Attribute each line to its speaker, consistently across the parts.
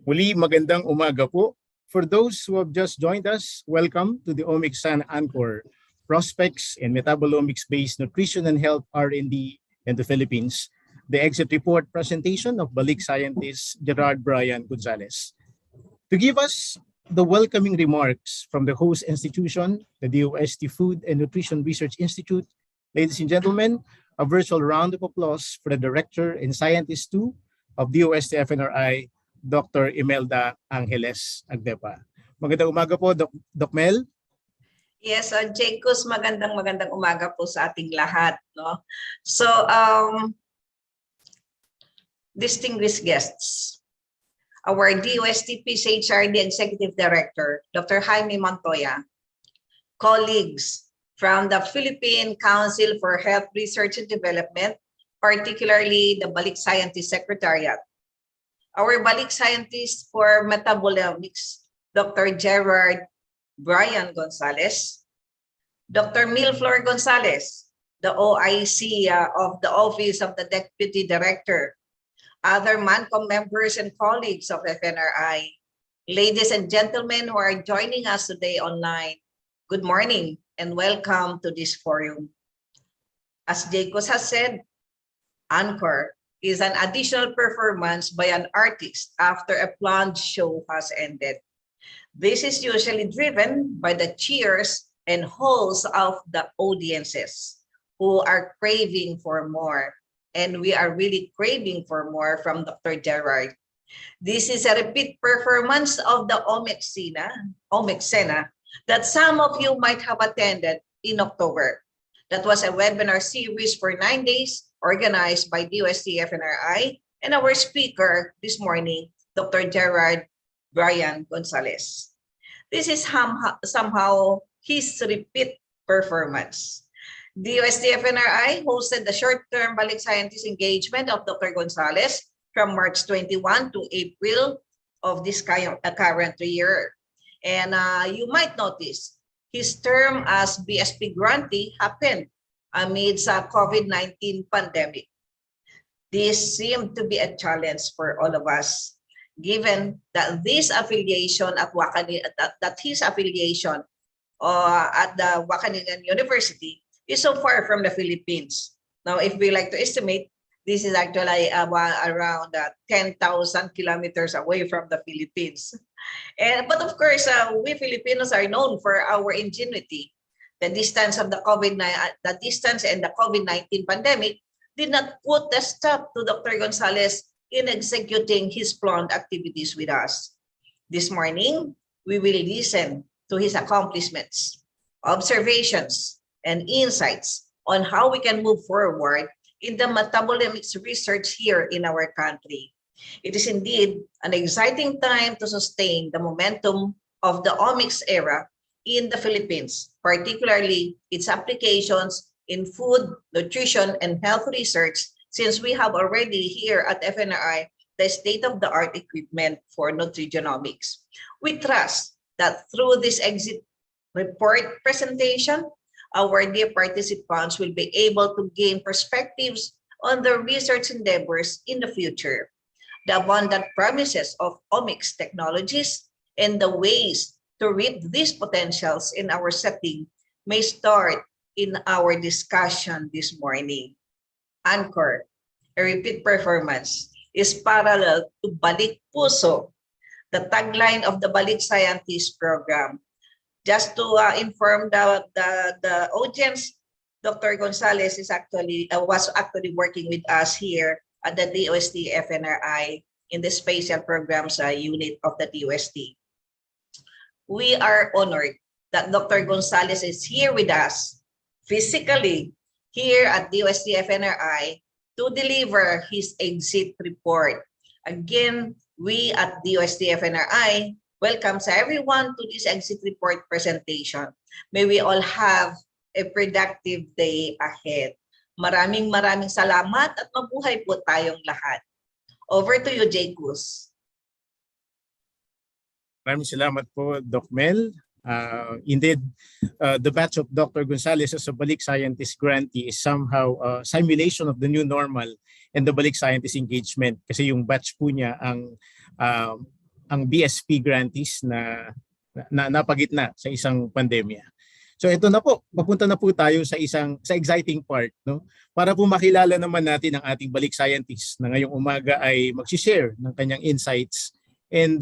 Speaker 1: Muli, magandang umaga po. For those who have just joined us, welcome to the Omicsena Anchor, Prospects in Metabolomics-Based Nutrition and Health R&D in the Philippines, the exit report presentation of Balik scientist Gerard Brian Gonzalez. To give us the welcoming remarks from the host institution, the DOST-Food and Nutrition Research Institute, ladies and gentlemen, a virtual round of applause for the Director and Scientist 2 of DOST-FNRI, Dr. Imelda Angeles Agdepa. Magandang umaga po, Doc Mel.
Speaker 2: Yes, Jacobs, magandang umaga po sa ating lahat. No? So, distinguished guests, our DOST-PCHRD Executive Director, Dr. Jaime Montoya, colleagues from the Philippine Council for Health Research and Development, particularly the Balik Scientist Secretariat, our Balik Scientist for Metabolomics, Dr. Gerard Brian Gonzalez, Dr. Milflor Gonzalez, the OIC of the Office of the Deputy Director, other MANCOM members and colleagues of FNRI, ladies and gentlemen who are joining us today online, good morning and welcome to this forum. As Jacobs has said, Anchor is an additional performance by an artist after a planned show has ended. This is usually driven by the cheers and hauls of the audiences who are craving for more. And we are really craving for more from Dr. Gerard. This is a repeat performance of the Omicsena that some of you might have attended in October. That was a webinar series for 9 days organized by DOST-FNRI and our speaker this morning, Dr. Gerard Brian Gonzalez. This is somehow his repeat performance. DOST-FNRI hosted the short-term Balik Scientist engagement of Dr. Gonzalez from March 21 to April of this current year. And you might notice his term as BSP grantee happened amidst a COVID-19 pandemic. This seemed to be a challenge for all of us, given that this affiliation at his affiliation at the Wageningen University is so far from the Philippines. Now, if we like to estimate, this is actually around 10,000 kilometers away from the Philippines. But of course, we Filipinos are known for our ingenuity. The distance and the COVID-19 pandemic did not put a stop to Dr. Gonzalez in executing his planned activities with us. This morning, we will listen to his accomplishments, observations, and insights on how we can move forward in the metabolomics research here in our country. It is indeed an exciting time to sustain the momentum of the omics era in the Philippines, particularly its applications in food, nutrition, and health research, since we have already here at FNRI the state-of-the-art equipment for nutrigenomics. We trust that through this exit report presentation, our dear participants will be able to gain perspectives on their research endeavors in the future, the abundant promises of omics technologies, and the ways to reap these potentials in our setting may start in our discussion this morning. Anchor, a repeat performance, is parallel to Balik Puso, the tagline of the Balik Scientist program. Just to inform the audience, Dr. Gonzalez was actually working with us here at the DOST-FNRI in the Spatial Programs unit of the DOST. We are honored that Dr. Gonzalez is here with us physically here at DOST-FNRI to deliver his exit report. Again, we at DOST-FNRI welcomes everyone to this exit report presentation. May we all have a productive day ahead. Maraming salamat at mabuhay po tayong lahat. Over to you, Jacobs.
Speaker 1: Maraming salamat po, Doc Mel. Indeed, the batch of Dr. Gonzalez as a Balik Scientist grantee is somehow a simulation of the new normal and the Balik Scientist engagement, kasi yung batch po niya ang ang BSP grantees na napagitna sa isang pandemya. So ito na po, papunta na po tayo sa exciting part, no? Para po makilala naman natin ang ating balik scientist na ngayong umaga ay mag-share ng kanyang insights and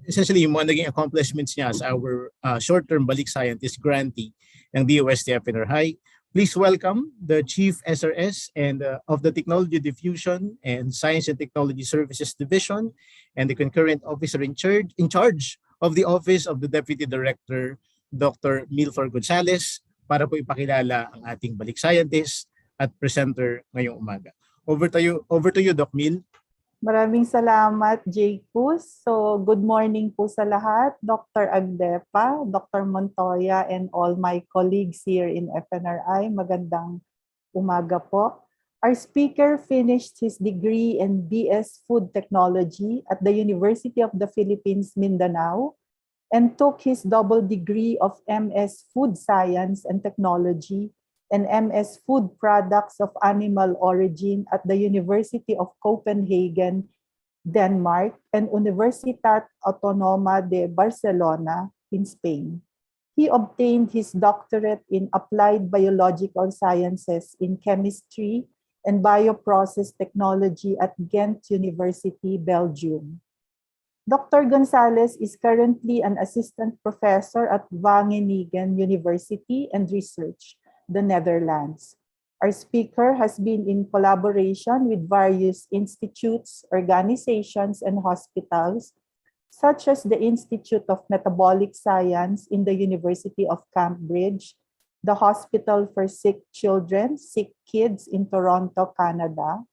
Speaker 1: essentially yung mga naging accomplishments niya as our short-term balik scientist grantee ng DOST-FNR. Please welcome the Chief SRS and of the Technology Diffusion and Science and Technology Services Division and the concurrent officer in charge of the Office of the Deputy Director, Dr. Milford Gonzalez, para po ipakilala ang ating balik scientist at presenter ngayong umaga. Over to you, Doc Mil.
Speaker 3: Maraming salamat, Jaycus. So, good morning po sa lahat, Dr. Agdepa, Dr. Montoya, and all my colleagues here in FNRI. Magandang umaga po. Our speaker finished his degree in BS Food Technology at the University of the Philippines, Mindanao, and took his double degree of MS Food Science and Technology and MS Food Products of Animal Origin at the University of Copenhagen, Denmark, and Universitat Autonoma de Barcelona in Spain. He obtained his doctorate in Applied Biological Sciences in Chemistry and Bioprocess Technology at Ghent University, Belgium. Dr. Gonzalez is currently an assistant professor at Wageningen University and Research, the Netherlands. Our speaker has been in collaboration with various institutes, organizations, and hospitals, such as the Institute of Metabolic Science in the University of Cambridge, the Hospital for Sick Children, Sick Kids in Toronto, Canada,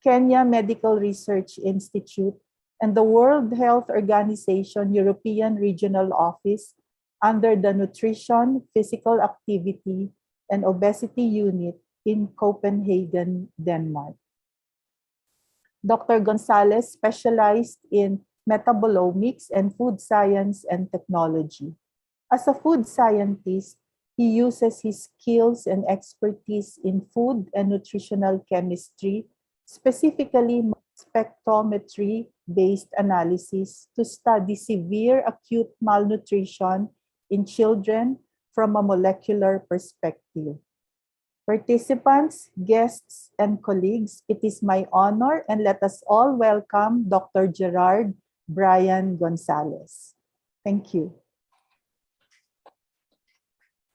Speaker 3: Kenya Medical Research Institute, and the World Health Organization European Regional Office under the Nutrition, Physical Activity, and Obesity Unit in Copenhagen, Denmark. Dr. Gonzalez specialized in metabolomics and food science and technology. As a food scientist, he uses his skills and expertise in food and nutritional chemistry, specifically spectrometry-based analysis to study severe acute malnutrition in children from a molecular perspective. Participants, guests, and colleagues, it is my honor and let us all welcome Dr. Gerard Brian Gonzalez. Thank you.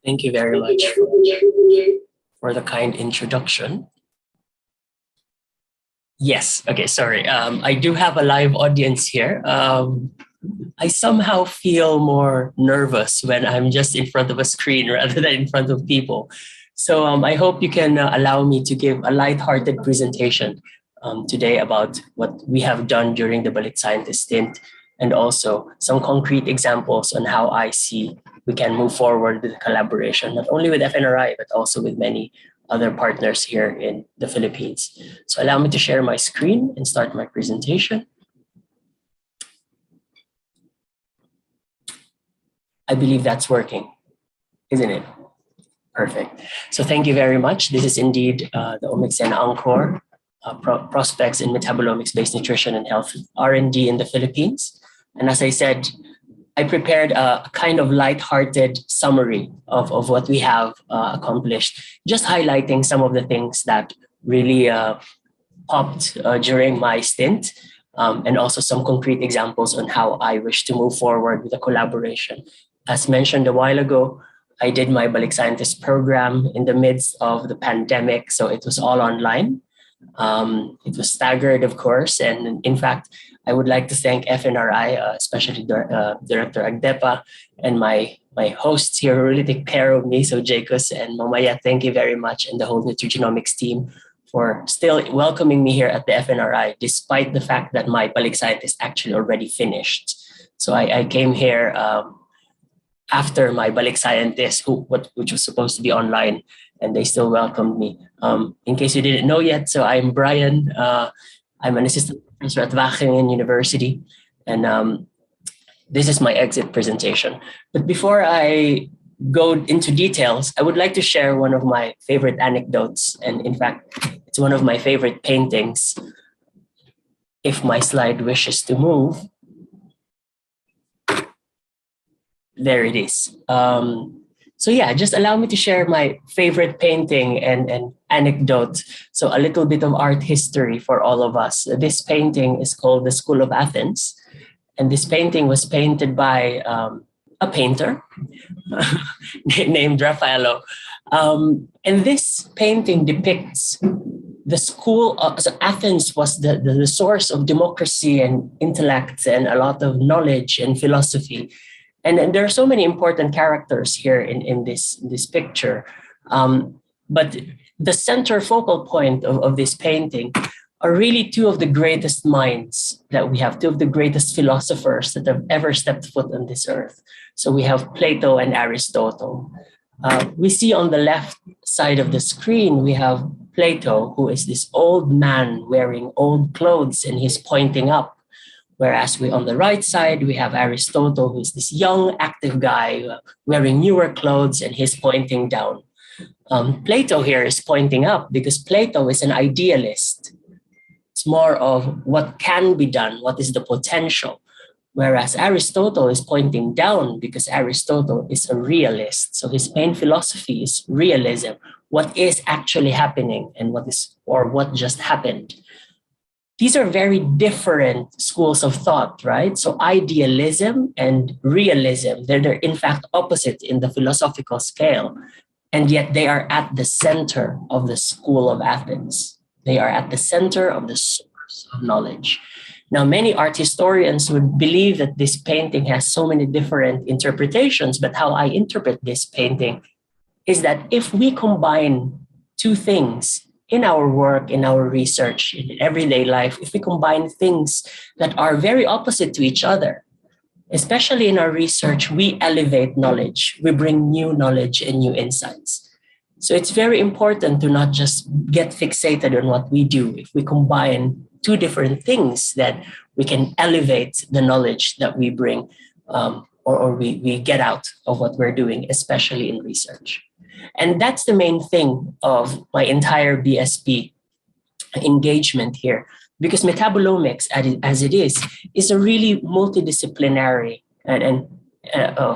Speaker 4: Thank you very much for the kind introduction. Yes, okay, sorry. I do have a live audience here. I somehow feel more nervous when I'm just in front of a screen rather than in front of people. So I hope you can allow me to give a lighthearted presentation today about what we have done during the Balik Scientist stint and also some concrete examples on how I see we can move forward with the collaboration, not only with FNRI, but also with many other partners here in the Philippines. So allow me to share my screen and start my presentation. I believe that's working, isn't it? Perfect. So thank you very much. This is indeed the Omicsena Encore, Prospects in Metabolomics-Based Nutrition and Health R&D in the Philippines. And as I said, I prepared a kind of lighthearted summary of what we have accomplished, just highlighting some of the things that really popped during my stint, and also some concrete examples on how I wish to move forward with the collaboration. As mentioned a while ago, I did my Balik Scientist program in the midst of the pandemic, so it was all online. It was staggered, of course, and in fact, I would like to thank FNRI, especially Director Agdepa and my hosts here who really take care of me. So Jaycus and Mamaya, thank you very much, and the whole nutrigenomics team for still welcoming me here at the FNRI, despite the fact that my Balik Scientist actually already finished. So I came here after my Balik Scientist, which was supposed to be online, and they still welcomed me. In case you didn't know yet, so I'm Brian. I'm an assistant professor at Wageningen University, and this is my exit presentation. But before I go into details, I would like to share one of my favorite anecdotes, and in fact, it's one of my favorite paintings. If my slide wishes to move. there it is. So yeah, just allow me to share my favorite painting and anecdote. So a little bit of art history for all of us. This painting is called The School of Athens. And this painting was painted by a painter named Raffaello. And this painting depicts the school of so Athens was the source of democracy and intellect and a lot of knowledge and philosophy. And there are so many important characters here in this picture. But the center focal point of this painting are really two of the greatest minds that we have, two of the greatest philosophers that have ever stepped foot on this earth. So we have Plato and Aristotle. We see on the left side of the screen, we have Plato, who is this old man wearing old clothes and he's pointing up. Whereas on the right side, we have Aristotle, who's this young, active guy wearing newer clothes and he's pointing down. Plato here is pointing up because Plato is an idealist. It's more of what can be done, what is the potential. Whereas Aristotle is pointing down because Aristotle is a realist. So his main philosophy is realism, what is actually happening and what just happened. These are very different schools of thought, right? So idealism and realism, they're in fact opposite in the philosophical scale. And yet they are at the center of the School of Athens. They are at the center of the source of knowledge. Now, many art historians would believe that this painting has so many different interpretations, but how I interpret this painting is that if we combine two things in our work, in our research, in everyday life, if we combine things that are very opposite to each other, especially in our research, we elevate knowledge. We bring new knowledge and new insights. So it's very important to not just get fixated on what we do. If we combine two different things, that we can elevate the knowledge that we bring or we get out of what we're doing, especially in research. And that's the main thing of my entire BSP engagement here, because metabolomics, as it is a really multidisciplinary and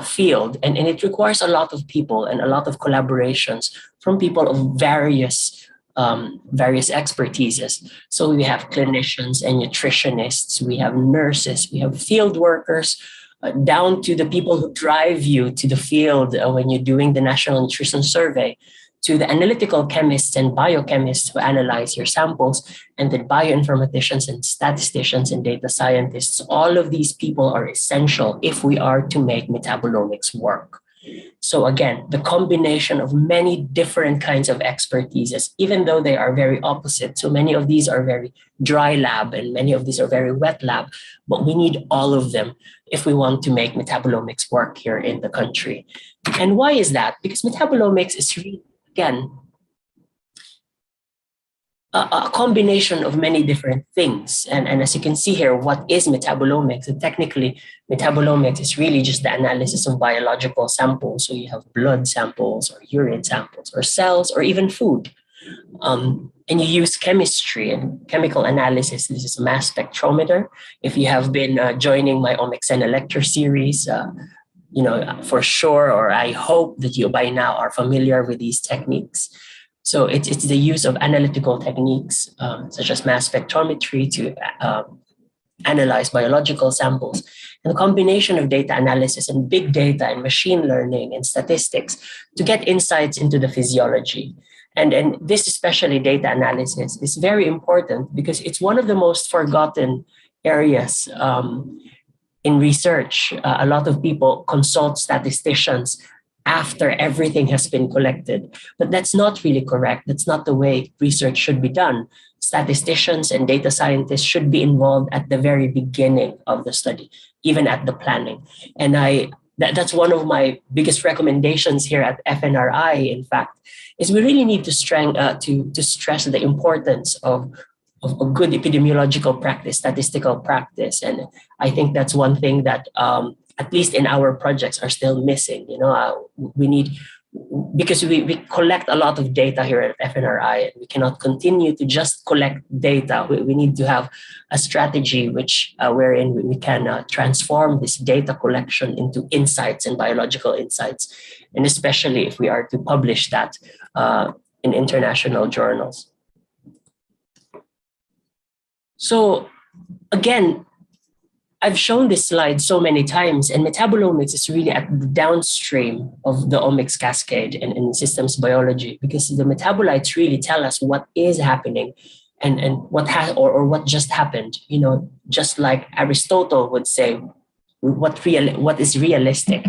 Speaker 4: field, and it requires a lot of people and a lot of collaborations from people of various expertises. So we have clinicians and nutritionists, we have nurses, we have field workers, down to the people who drive you to the field when you're doing the National Nutrition Survey, to the analytical chemists and biochemists who analyze your samples, and the bioinformaticians and statisticians and data scientists. All of these people are essential if we are to make metabolomics work. So again, the combination of many different kinds of expertises, even though they are very opposite. So many of these are very dry lab and many of these are very wet lab, but we need all of them if we want to make metabolomics work here in the country. And why is that? Because metabolomics is really, again, a combination of many different things. And as you can see here, what is metabolomics? And technically, metabolomics is really just the analysis of biological samples. So you have blood samples or urine samples or cells or even food. And you use chemistry and chemical analysis. This is mass spectrometer. If you have been joining my Omicsena lecture series, for sure, or I hope that you by now are familiar with these techniques. So it's the use of analytical techniques such as mass spectrometry to analyze biological samples, and the combination of data analysis and big data and machine learning and statistics to get insights into the physiology. And this, especially data analysis, is very important because it's one of the most forgotten areas in research. A lot of people consult statisticians after everything has been collected. But that's not really correct. That's not the way research should be done. Statisticians and data scientists should be involved at the very beginning of the study, even at the planning. And that's one of my biggest recommendations here at FNRI, in fact, is we really need to stress the importance of a good epidemiological practice, statistical practice. And I think that's one thing that at least in our projects are still missing. We need because we collect a lot of data here at FNRI, and we cannot continue to just collect data. We need to have a strategy wherein we can transform this data collection into insights and biological insights, and especially if we are to publish that in international journals. So again, I've shown this slide so many times, and metabolomics is really at the downstream of the omics cascade and in systems biology, because the metabolites really tell us what is happening and what has or what just happened. You know, just like Aristotle would say, what is realistic.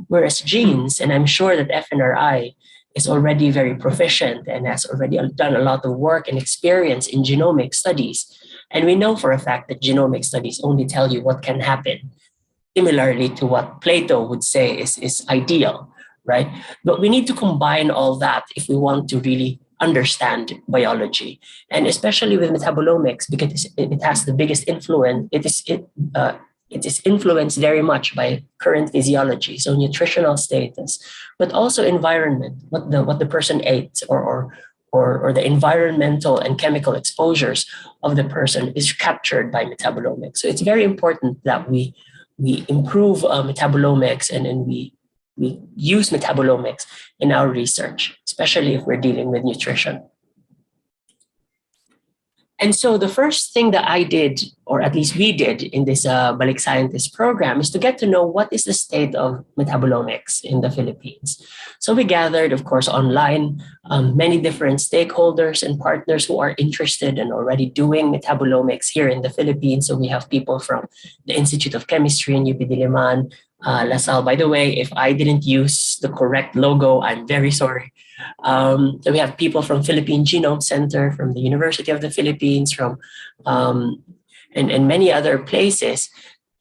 Speaker 4: Whereas genes, and I'm sure that FNRI is already very proficient and has already done a lot of work and experience in genomic studies. And we know for a fact that genomic studies only tell you what can happen, similarly to what Plato would say is ideal, right? But we need to combine all that if we want to really understand biology, and especially with metabolomics, because it has the biggest influence. It is influenced very much by current physiology, so nutritional status, but also environment, what the person ate, or the environmental and chemical exposures of the person is captured by metabolomics. So it's very important that we improve metabolomics and we use metabolomics in our research, especially if we're dealing with nutrition. And so the first thing that I did, or at least we did in this Balik Scientist program, is to get to know what is the state of metabolomics in the Philippines. So we gathered, of course, online, many different stakeholders and partners who are interested and already doing metabolomics here in the Philippines. So we have people from the Institute of Chemistry in UP Diliman, LaSalle. By the way, if I didn't use the correct logo, I'm very sorry. So we have people from Philippine Genome Center, from the University of the Philippines, from and many other places,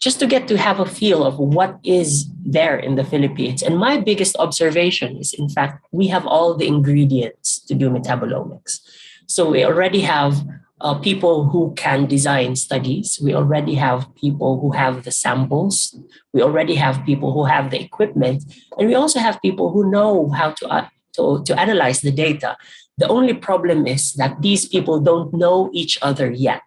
Speaker 4: just to get to have a feel of what is there in the Philippines. And my biggest observation is, in fact, we have all the ingredients to do metabolomics. So we already have people who can design studies. We already have people who have the samples. We already have people who have the equipment. And we also have people who know how to analyze the data. The only problem is that these people don't know each other yet.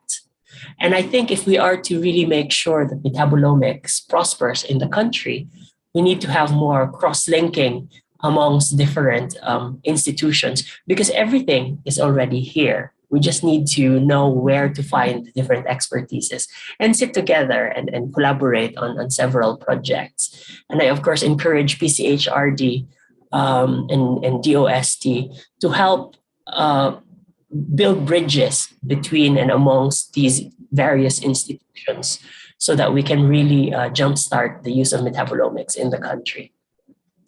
Speaker 4: And I think if we are to really make sure that metabolomics prospers in the country, we need to have more cross-linking amongst different institutions, because everything is already here. We just need to know where to find different expertises and sit together and collaborate on several projects. And I, of course, encourage PCHRD and DOST to help build bridges between and amongst these various institutions so that we can really jumpstart the use of metabolomics in the country.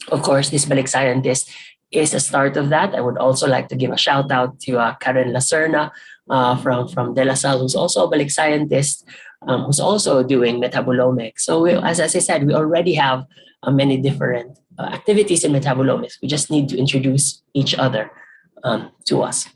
Speaker 4: Of course, this Balik Scientist is a start of that. I would also like to give a shout out to Karen Lacerna from De La Salle, who's also a Balik Scientist, who's also doing metabolomics. So as I said, we already have many different activities in metabolomics. We just need to introduce each other to us.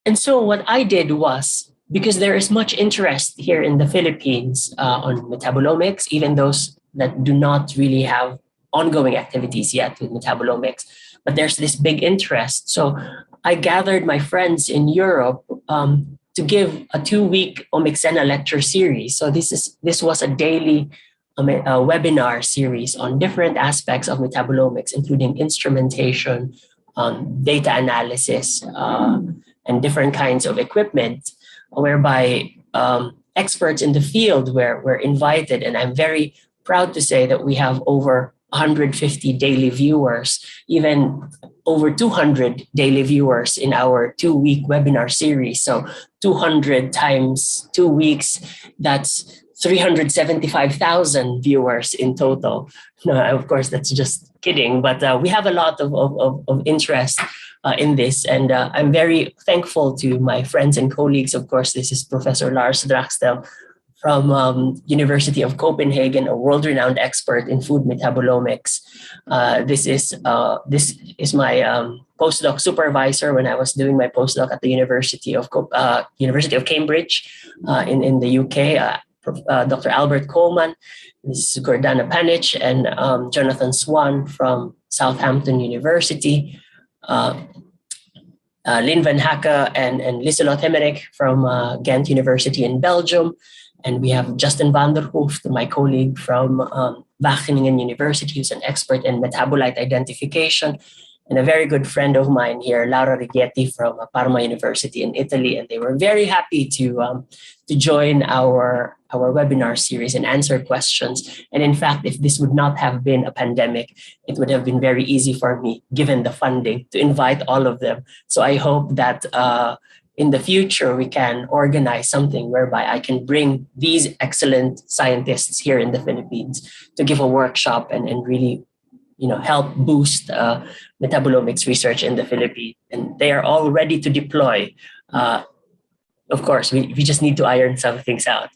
Speaker 4: And so what I did was, because there is much interest here in the Philippines on metabolomics, even those that do not really have ongoing activities yet with metabolomics, but there's this big interest. So I gathered my friends in Europe to give a 2-week Omicsena lecture series. So this was a daily webinar series on different aspects of metabolomics, including instrumentation, data analysis, and different kinds of equipment, whereby experts in the field were invited. And I'm very proud to say that we have over 150 daily viewers, even over 200 daily viewers in our 2-week webinar series. So 200 times 2 weeks, that's 375,000 viewers in total. No, of course, that's just kidding, but we have a lot of interest in this. And I'm very thankful to my friends and colleagues. Of course, this is Professor Lars Draxtel from University of Copenhagen, a world-renowned expert in food metabolomics. This is my postdoc supervisor when I was doing my postdoc at the University of Cambridge in the UK. Dr. Albert Coleman, this is Gordana Panich, and Jonathan Swan from Southampton University, Lynn Van Hacke and Lieselot Hemmerich from Ghent University in Belgium. And we have Justin van der Hooft, my colleague from Wageningen University, who's an expert in metabolite identification, and a very good friend of mine here, Laura Rigetti from Parma University in Italy. And they were very happy to join our webinar series and answer questions. And in fact, if this would not have been a pandemic, it would have been very easy for me, given the funding, to invite all of them. So I hope that in the future, we can organize something whereby I can bring these excellent scientists here in the Philippines to give a workshop and really help boost metabolomics research in the Philippines. And they are all ready to deploy. Of course, we just need to iron some things out.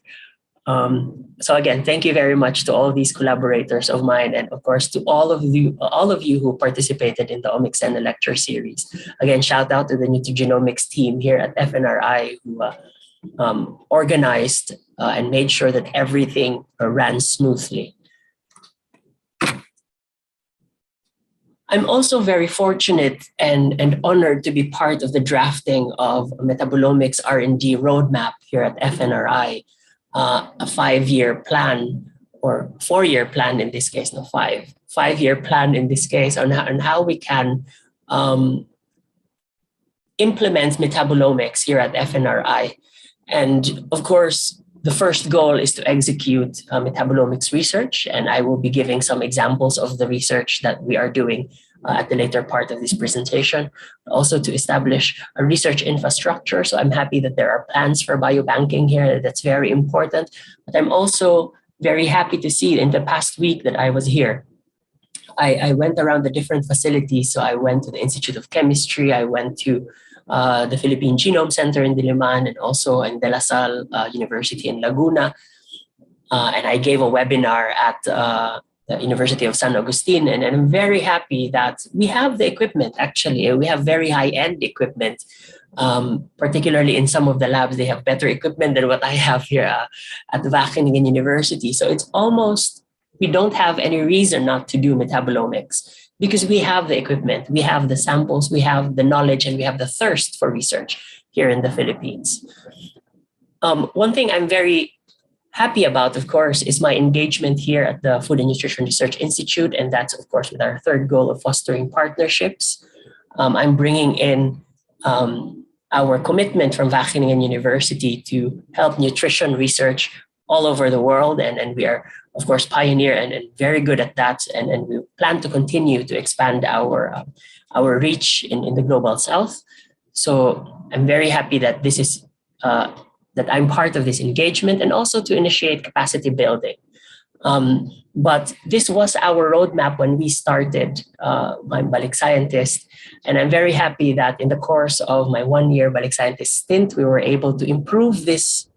Speaker 4: So again, thank you very much to all these collaborators of mine, and of course to all of you who participated in the Omicsena lecture series. Again, shout out to the nutrigenomics team here at FNRI who organized and made sure that everything ran smoothly. I'm also very fortunate and honored to be part of the drafting of a metabolomics R&D roadmap here at FNRI. A 5-year plan, or 4-year plan in this case, no, 5-year plan in this case, on how we can implement metabolomics here at FNRI. And of course, the first goal is to execute metabolomics research, and I will be giving some examples of the research that we are doing at the later part of this presentation. Also to establish a research infrastructure. So I'm happy that there are plans for biobanking here. That's very important. But I'm also very happy to see in the past week that I was here, I went around the different facilities. So I went to the Institute of Chemistry. I went to the Philippine Genome Center in Diliman, and also in De La Salle University in Laguna. And I gave a webinar at the University of San Agustin. And I'm very happy that we have the equipment, actually. We have very high-end equipment. Particularly in some of the labs, they have better equipment than what I have here at Wageningen University. So it's almost, we don't have any reason not to do metabolomics because we have the equipment, we have the samples, we have the knowledge, and we have the thirst for research here in the Philippines. One thing I'm very happy about, of course, is my engagement here at the Food and Nutrition Research Institute. And that's, of course, with our third goal of fostering partnerships. I'm bringing in our commitment from Wageningen University to help nutrition research all over the world. And we are, of course, pioneer and very good at that. And we plan to continue to expand our reach in the global south. So I'm very happy that this is that I'm part of this engagement, and also to initiate capacity building. But this was our roadmap when we started my Balik Scientist. And I'm very happy that in the course of my 1-year Balik Scientist stint, we were able to improve this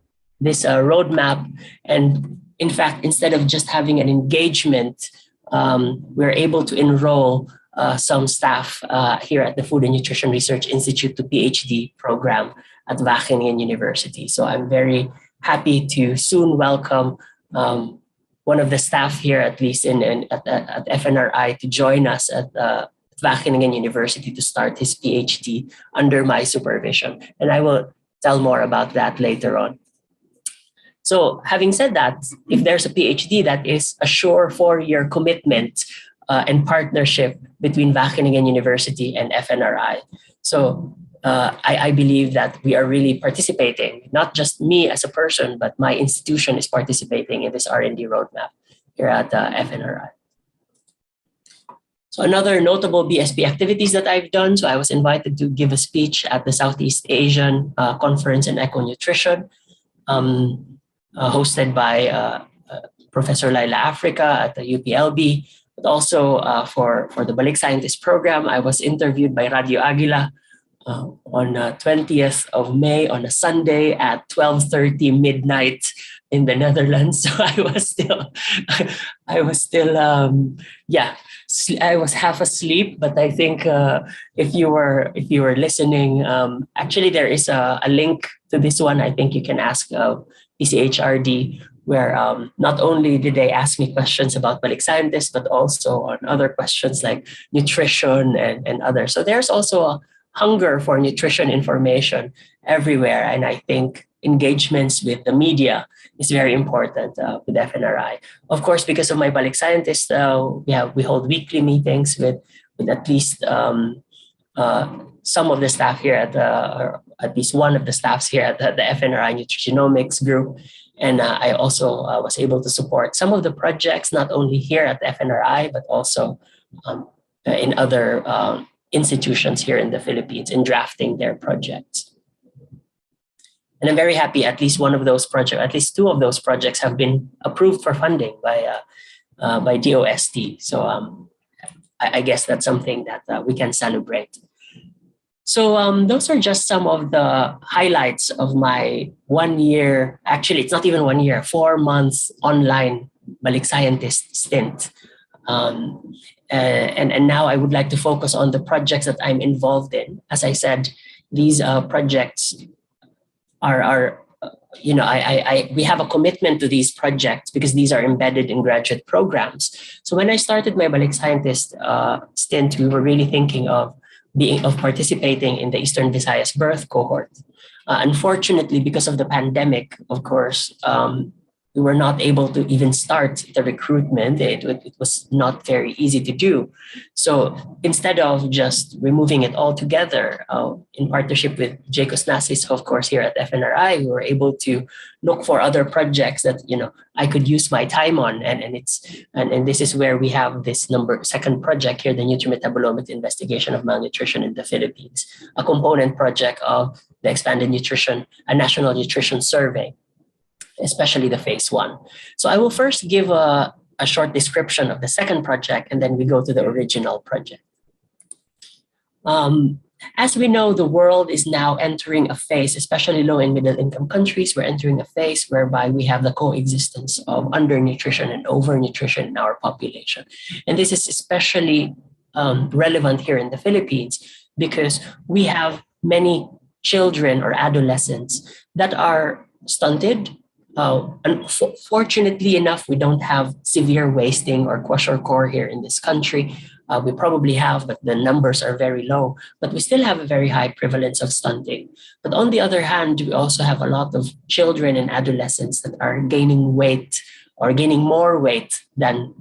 Speaker 4: roadmap. And in fact, instead of just having an engagement, we're able to enroll some staff here at the Food and Nutrition Research Institute to PhD program at Wageningen University. So I'm very happy to soon welcome one of the staff here, at least at FNRI, to join us at Wageningen University to start his PhD under my supervision. And I will tell more about that later on. So having said that, if there's a PhD, that is a sure 4-year commitment and partnership between Wageningen University and FNRI. So I believe that we are really participating, not just me as a person, but my institution is participating in this R&D roadmap here at FNRI. So another notable BSP activities that I've done. So I was invited to give a speech at the Southeast Asian Conference in Eco-Nutrition, hosted by Professor Laila Africa at the UPLB. But also for the Balik Scientist program, I was interviewed by Radio Aguila on 20th of May on a Sunday at 12:30 midnight in the Netherlands. So I was half asleep. But I think if you were listening, actually there is a link to this one. I think you can ask PCHRD. where not only did they ask me questions about balik scientists, but also on other questions like nutrition and others. So there's also a hunger for nutrition information everywhere. And I think engagements with the media is very important with FNRI. Of course, because of my balik scientist, we hold weekly meetings with at least some of the staff here or at least one of the staffs here at the FNRI Nutrigenomics group. And I also was able to support some of the projects, not only here at the FNRI, but also in other institutions here in the Philippines in drafting their projects. And I'm very happy at least one of those projects, at least two of those projects have been approved for funding by DOST. So I guess that's something that we can celebrate. So those are just some of the highlights of my 1 year, actually it's not even 1 year, 4 months online balik scientist stint. And now I would like to focus on the projects that I'm involved in. As I said, these projects are we have a commitment to these projects because these are embedded in graduate programs. So when I started my balik scientist stint, we were really thinking of participating in the Eastern Visayas birth cohort. Unfortunately, because of the pandemic, of course, we were not able to even start the recruitment. It was not very easy to do. So instead of just removing it altogether, in partnership with Jacos Nasis, of course, here at FNRI, we were able to look for other projects that I could use my time on, and this is where we have this second project here, the Nutrimetabolomics Investigation of Malnutrition in the Philippines, a component project of the Expanded Nutrition, a National Nutrition Survey, especially the phase 1. So I will first give a short description of the second project, and then we go to the original project. As we know, the world is now entering a phase, especially low and middle income countries, we're entering a phase whereby we have the coexistence of undernutrition and overnutrition in our population. And this is especially relevant here in the Philippines because we have many children or adolescents that are stunted. Fortunately enough, we don't have severe wasting or kwashiorkor here in this country. We probably have, but the numbers are very low. But we still have a very high prevalence of stunting. But on the other hand, we also have a lot of children and adolescents that are gaining weight or gaining more weight than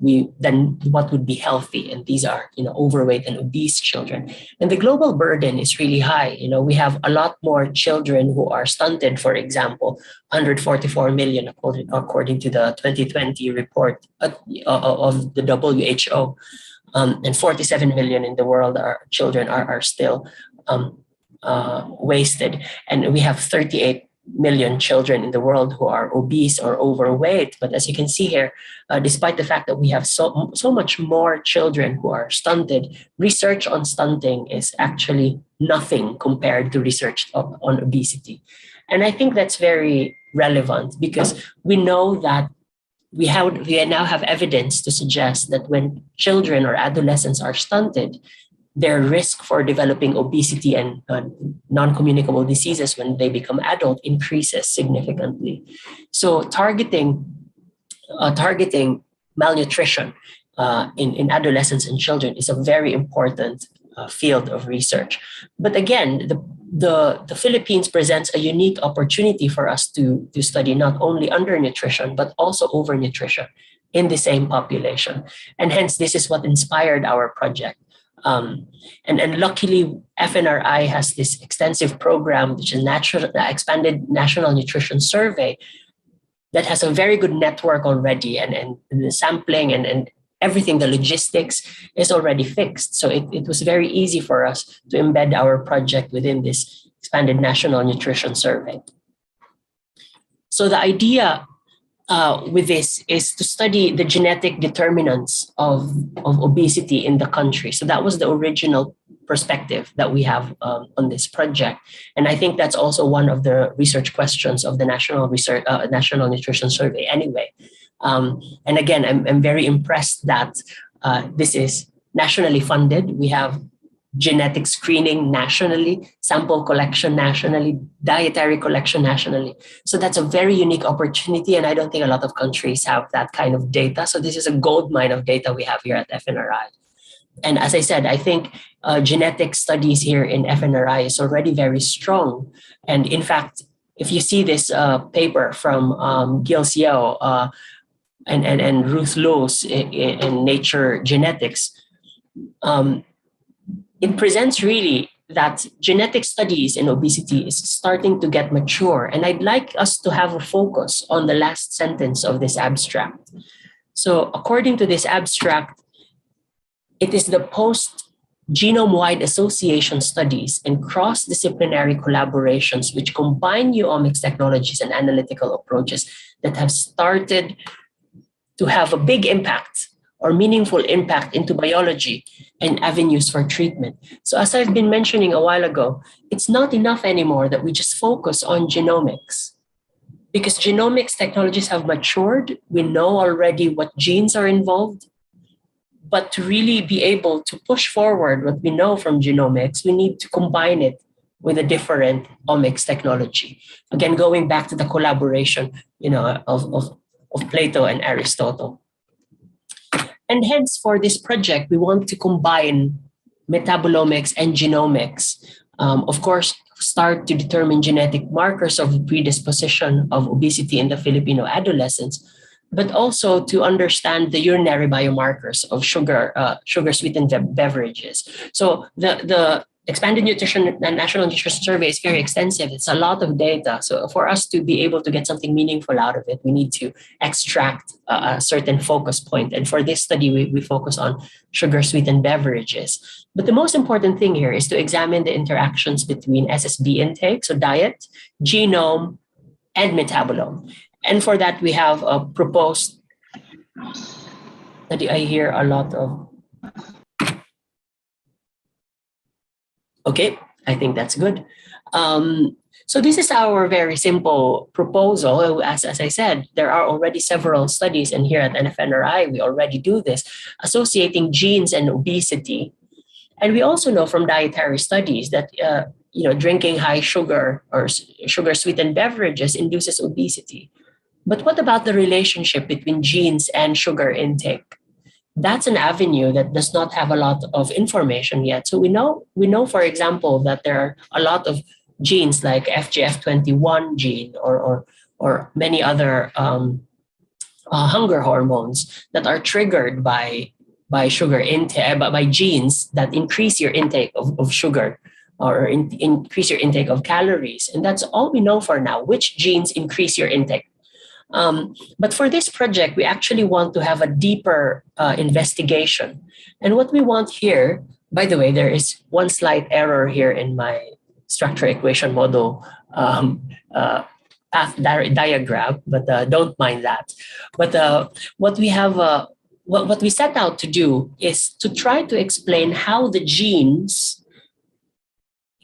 Speaker 4: what would be healthy. And these are, overweight and obese children. And the global burden is really high. We have a lot more children who are stunted, for example, 144 million according to the 2020 report of the WHO. And 47 million in the world children are still wasted. And we have 38 million children in the world who are obese or overweight. But as you can see here, despite the fact that we have so much more children who are stunted, research on stunting is actually nothing compared to research on obesity. And I think that's very relevant because we know that we now have evidence to suggest that when children or adolescents are stunted, their risk for developing obesity and non-communicable diseases when they become adult increases significantly. So targeting malnutrition in adolescents and children is a very important field of research. But again, the Philippines presents a unique opportunity for us to study not only undernutrition, but also overnutrition in the same population. And hence, this is what inspired our project. And luckily, FNRI has this extensive program, which is Expanded National Nutrition Survey, that has a very good network already, and the sampling and everything, the logistics is already fixed. So it was very easy for us to embed our project within this Expanded National Nutrition Survey. So the idea with this is to study the genetic determinants of obesity in the country. So that was the original perspective that we have on this project. And I think that's also one of the research questions of the National Nutrition Survey anyway. And again, I'm very impressed that this is nationally funded. We have genetic screening nationally, sample collection nationally, dietary collection nationally. So that's a very unique opportunity. And I don't think a lot of countries have that kind of data. So this is a gold mine of data we have here at FNRI. And as I said, I think genetic studies here in FNRI is already very strong. And in fact, if you see this paper from Gil Xiao and Ruth Lowes in Nature Genetics, it presents really that genetic studies in obesity is starting to get mature. And I'd like us to have a focus on the last sentence of this abstract. So according to this abstract, it is the post-genome-wide association studies and cross-disciplinary collaborations which combine new omics technologies and analytical approaches that have started to have a big impact or meaningful impact into biology and avenues for treatment. So as I've been mentioning a while ago, it's not enough anymore that we just focus on genomics, because genomics technologies have matured. We know already what genes are involved. But to really be able to push forward what we know from genomics, we need to combine it with a different omics technology. Again, going back to the collaboration, of Plato and Aristotle. And hence, for this project, we want to combine metabolomics and genomics. Of course, start to determine genetic markers of predisposition of obesity in the Filipino adolescents, but also to understand the urinary biomarkers of sugar-sweetened beverages. So the Expanded Nutrition and National Nutrition Survey is very extensive. It's a lot of data. So for us to be able to get something meaningful out of it, we need to extract a certain focus point. And for this study, we focus on sugar-sweetened beverages. But the most important thing here is to examine the interactions between SSB intake, so diet, genome, and metabolome. And for that, we have a proposed study. I hear a lot of... Okay, I think that's good. So this is our very simple proposal. As I said, there are already several studies, and here at NFNRI, we already do this, associating genes and obesity. And we also know from dietary studies that drinking high sugar or sugar-sweetened beverages induces obesity. But what about the relationship between genes and sugar intake? That's an avenue that does not have a lot of information yet. So we know, for example, that there are a lot of genes like FGF21 gene or many other hunger hormones that are triggered by sugar intake, by genes that increase your intake of sugar or increase your intake of calories. And that's all we know for now, which genes increase your intake. But for this project, we actually want to have a deeper investigation. And what we want here, by the way, there is one slight error here in my structure equation model path diagram, but don't mind that. But what we have, what we set out to do is to try to explain how the genes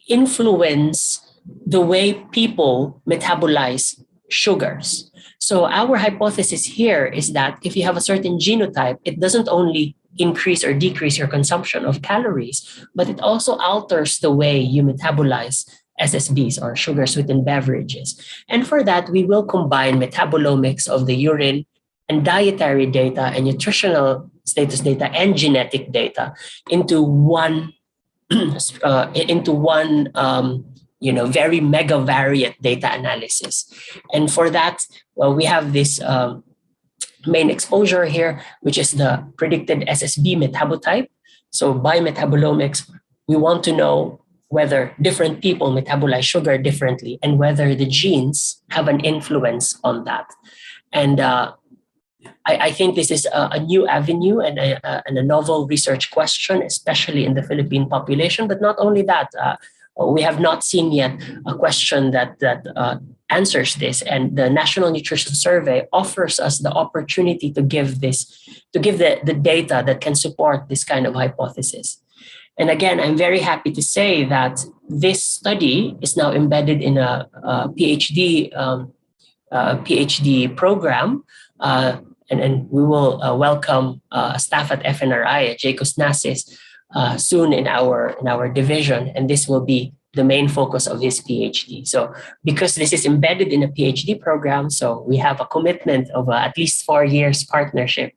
Speaker 4: influence the way people metabolize sugars. So our hypothesis here is that if you have a certain genotype, it doesn't only increase or decrease your consumption of calories, but it also alters the way you metabolize SSBs or sugar-sweetened beverages. And for that, we will combine metabolomics of the urine and dietary data and nutritional status data and genetic data into one very megavariate data analysis. And for that, we have this main exposure here, which is the predicted SSB metabotype. So by metabolomics, we want to know whether different people metabolize sugar differently and whether the genes have an influence on that. And I think this is a new avenue and a novel research question, especially in the Philippine population. But not only that, we have not seen yet a question that answers this, and the National Nutrition Survey offers us the opportunity to give the data that can support this kind of hypothesis. And again, I'm very happy to say that this study is now embedded in a PhD program, and we will welcome staff at FNRI, Jacos Nasis, soon in our division, and this will be the main focus of his PhD. So because this is embedded in a PhD program, so we have a commitment of at least 4 years partnership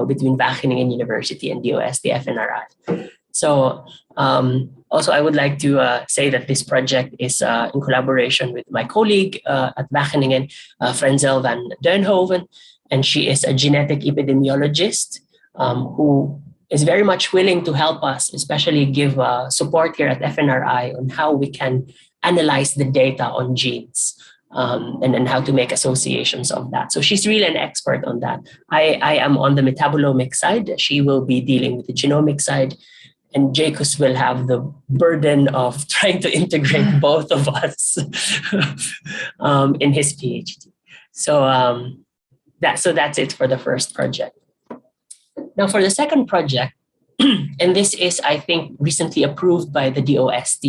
Speaker 4: between Wageningen University and DOST FNRI. So also I would like to say that this project is in collaboration with my colleague at Wageningen, Frenzel van Duinhoven, and she is a genetic epidemiologist who is very much willing to help us, especially give support here at FNRI on how we can analyze the data on genes and how to make associations of that. So she's really an expert on that. I am on the metabolomic side. She will be dealing with the genomic side. And Jacobs will have the burden of trying to integrate both of us in his PhD. So that's it for the first project. Now for the second project, and this is, I think, recently approved by the DOST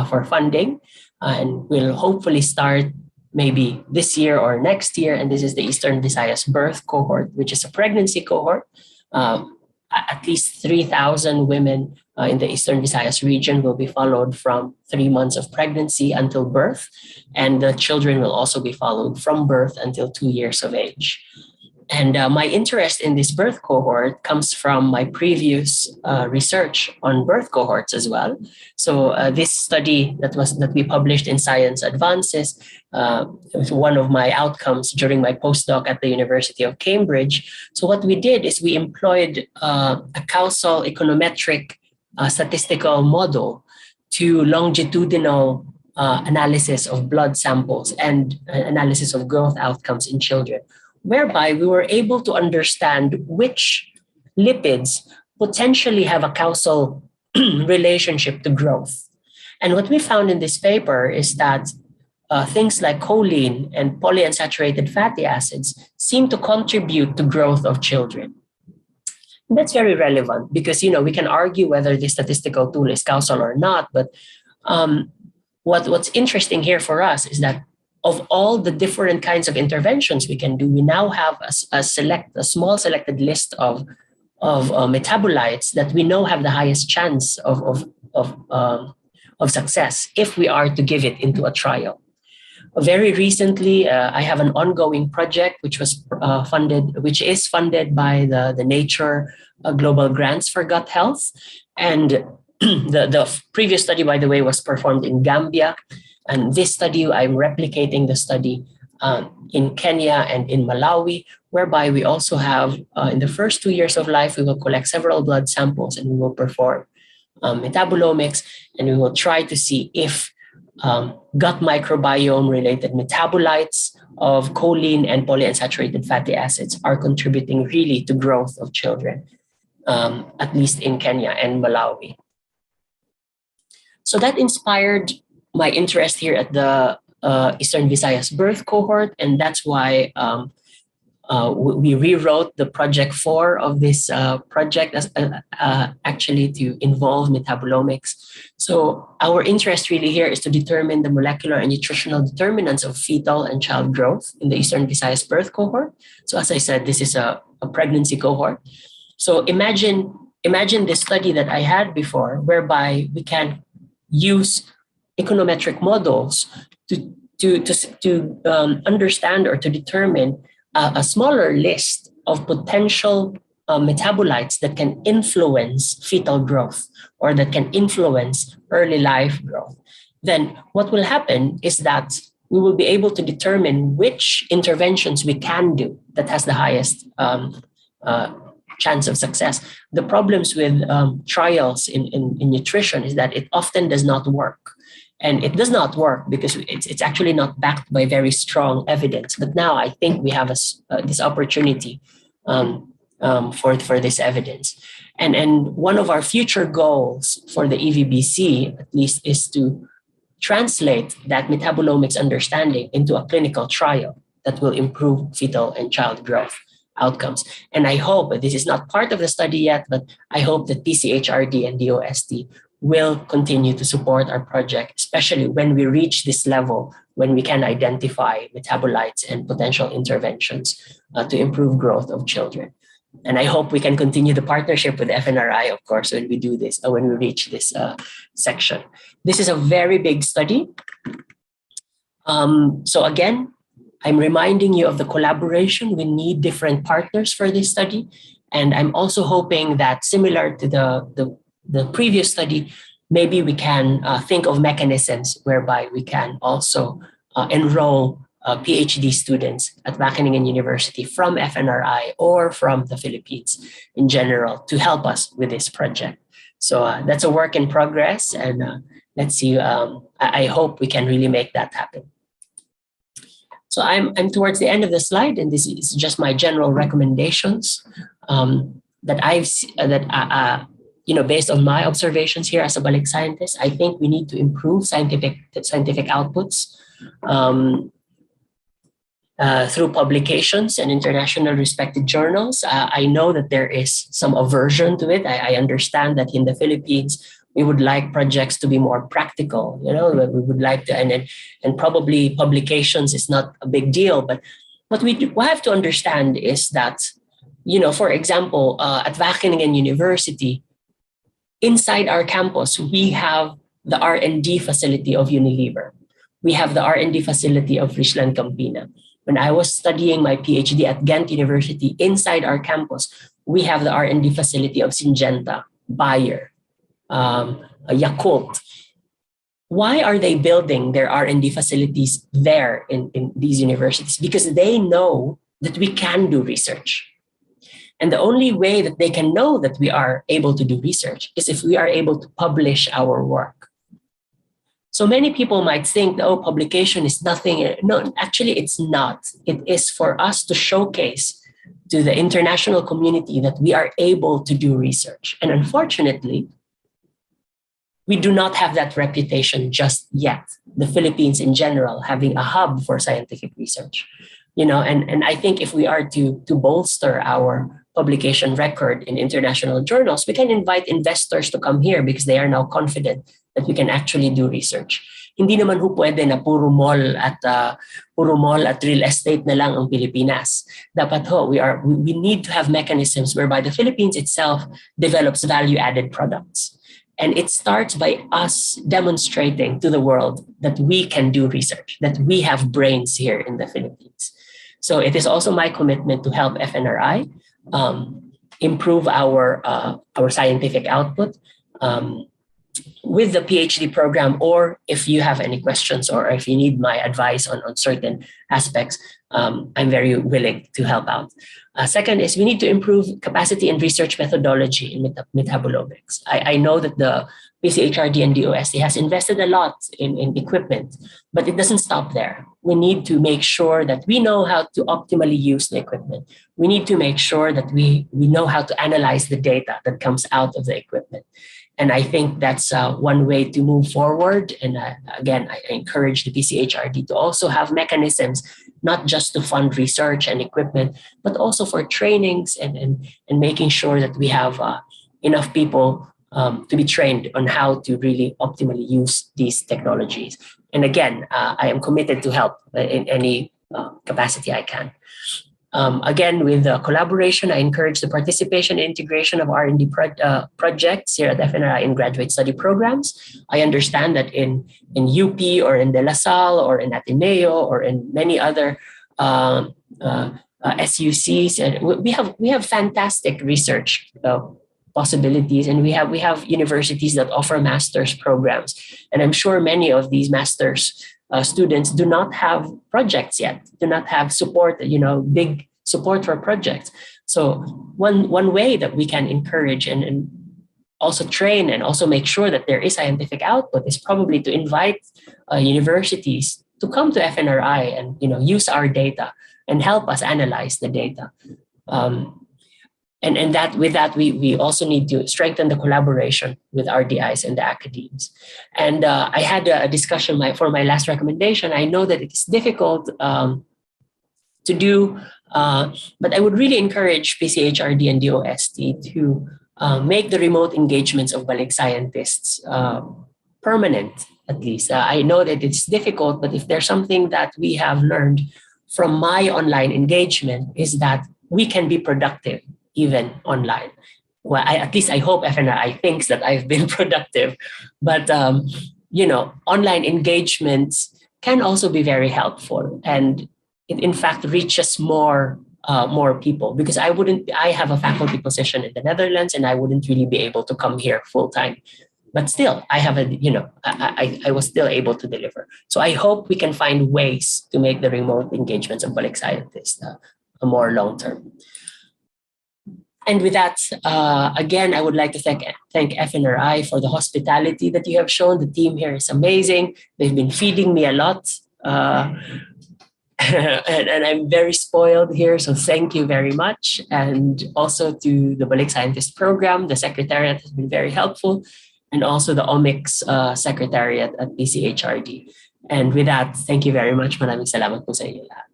Speaker 4: for funding, and will hopefully start maybe this year or next year. And this is the Eastern Visayas birth cohort, which is a pregnancy cohort. At least 3,000 women in the Eastern Visayas region will be followed from 3 months of pregnancy until birth. And the children will also be followed from birth until 2 years of age. And my interest in this birth cohort comes from my previous research on birth cohorts as well. So this study that we published in Science Advances was one of my outcomes during my postdoc at the University of Cambridge. So what we did is we employed a causal econometric statistical model to longitudinal analysis of blood samples and analysis of growth outcomes in children, whereby we were able to understand which lipids potentially have a causal relationship to growth. And what we found in this paper is that things like choline and polyunsaturated fatty acids seem to contribute to growth of children. And that's very relevant because, we can argue whether this statistical tool is causal or not, but what's interesting here for us is that of all the different kinds of interventions we can do, we now have a small selected list of metabolites that we know have the highest chance of success if we are to give it into a trial. Very recently, I have an ongoing project which is funded by the Nature Global Grants for Gut Health, and the previous study, by the way, was performed in Gambia. And this study, I'm replicating the study in Kenya and in Malawi, whereby we also have, in the first 2 years of life, we will collect several blood samples and we will perform metabolomics, and we will try to see if gut microbiome-related metabolites of choline and polyunsaturated fatty acids are contributing really to growth of children, at least in Kenya and Malawi. So that inspired my interest here at the Eastern Visayas birth cohort, and that's why we rewrote the project 4 of this project as actually to involve metabolomics. So our interest really here is to determine the molecular and nutritional determinants of fetal and child growth in the Eastern Visayas birth cohort. So as I said, this is a pregnancy cohort. So imagine the study that I had before, whereby we can use econometric models to understand or to determine a smaller list of potential metabolites that can influence fetal growth or that can influence early life growth. Then what will happen is that we will be able to determine which interventions we can do that has the highest chance of success. The problems with trials in nutrition is that it often does not work. And it does not work because it's actually not backed by very strong evidence. But now I think we have this opportunity for this evidence. And one of our future goals for the EVBC, at least, is to translate that metabolomics understanding into a clinical trial that will improve fetal and child growth outcomes. And I hope, this is not part of the study yet, but I hope that PCHRD and DOST will continue to support our project, especially when we reach this level, when we can identify metabolites and potential interventions to improve growth of children. And I hope we can continue the partnership with FNRI, of course, when we do this, or when we reach this section. This is a very big study. So again, I'm reminding you of the collaboration. We need different partners for this study. And I'm also hoping that similar to the previous study, maybe we can think of mechanisms whereby we can also enroll PhD students at Wageningen University from FNRI or from the Philippines in general to help us with this project. So that's a work in progress, and let's see. I hope we can really make that happen. So I'm towards the end of the slide, and this is just my general recommendations that based on my observations here as a Balik scientist. I think we need to improve scientific outputs through publications and international respected journals. I know that there is some aversion to it. I understand that in the Philippines, we would like projects to be more practical. We would like to, and probably publications is not a big deal. But what we have to understand is that, for example, at Wageningen University, inside our campus, we have the R&D facility of Unilever. We have the R&D facility of Richland Campina. When I was studying my PhD at Ghent University, inside our campus, we have the R&D facility of Syngenta, Bayer, Yakult. Why are they building their R&D facilities there in these universities? Because they know that we can do research. And the only way that they can know that we are able to do research is if we are able to publish our work. So many people might think, oh, publication is nothing. No, actually, it's not. It is for us to showcase to the international community that we are able to do research. And unfortunately, we do not have that reputation just yet. The Philippines in general having a hub for scientific research. And I think if we are to bolster our publication record in international journals, we can invite investors to come here because they are now confident that we can actually do research. Hindi naman ho pwede na puro mall at real estate na lang ang Pilipinas. Dapat ho, we need to have mechanisms whereby the Philippines itself develops value-added products. And it starts by us demonstrating to the world that we can do research, that we have brains here in the Philippines. So it is also my commitment to help FNRI improve our scientific output with the PhD program, or if you have any questions or if you need my advice on certain aspects, I'm very willing to help out. Second is we need to improve capacity and research methodology in metabolomics. I know that the PCHRD and DOST has invested a lot in equipment, but it doesn't stop there. We need to make sure that we know how to optimally use the equipment. We need to make sure that we know how to analyze the data that comes out of the equipment. And I think that's one way to move forward. And again, I encourage the PCHRD to also have mechanisms, not just to fund research and equipment, but also for trainings and making sure that we have enough people to be trained on how to really optimally use these technologies. And again, I am committed to help in any capacity I can. Again, with the collaboration, I encourage the participation and integration of R&D projects here at FNRI in graduate study programs. I understand that in UP or in De La Salle or in Ateneo or in many other SUCs, and we have fantastic research possibilities, and we have universities that offer master's programs. And I'm sure many of these master's students do not have projects yet, do not have support, big support for projects. So one way that we can encourage and also train and also make sure that there is scientific output is probably to invite universities to come to FNRI and use our data and help us analyze the data. And that with that, we also need to strengthen the collaboration with RDIs and the academies. And I had a discussion for my last recommendation. I know that it's difficult to do, but I would really encourage PCHRD and DOST to make the remote engagements of Balik scientists permanent, at least. I know that it's difficult, but if there's something that we have learned from my online engagement is that we can be productive even online. Well, at least I hope FNRI thinks that I've been productive, but online engagements can also be very helpful, and it in fact reaches more people, because I have a faculty position in the Netherlands, and I wouldn't really be able to come here full time. But still, I have I was still able to deliver. So I hope we can find ways to make the remote engagements of Balik Scientists a more long term. And with that, again, I would like to thank FNRI for the hospitality that you have shown. The team here is amazing. They've been feeding me a lot. And I'm very spoiled here, so thank you very much. And also to the Balik Scientist Program, the Secretariat has been very helpful, and also the Omics Secretariat at PCHRD. And with that, thank you very much. Maraming salamat po sa inyo lahat.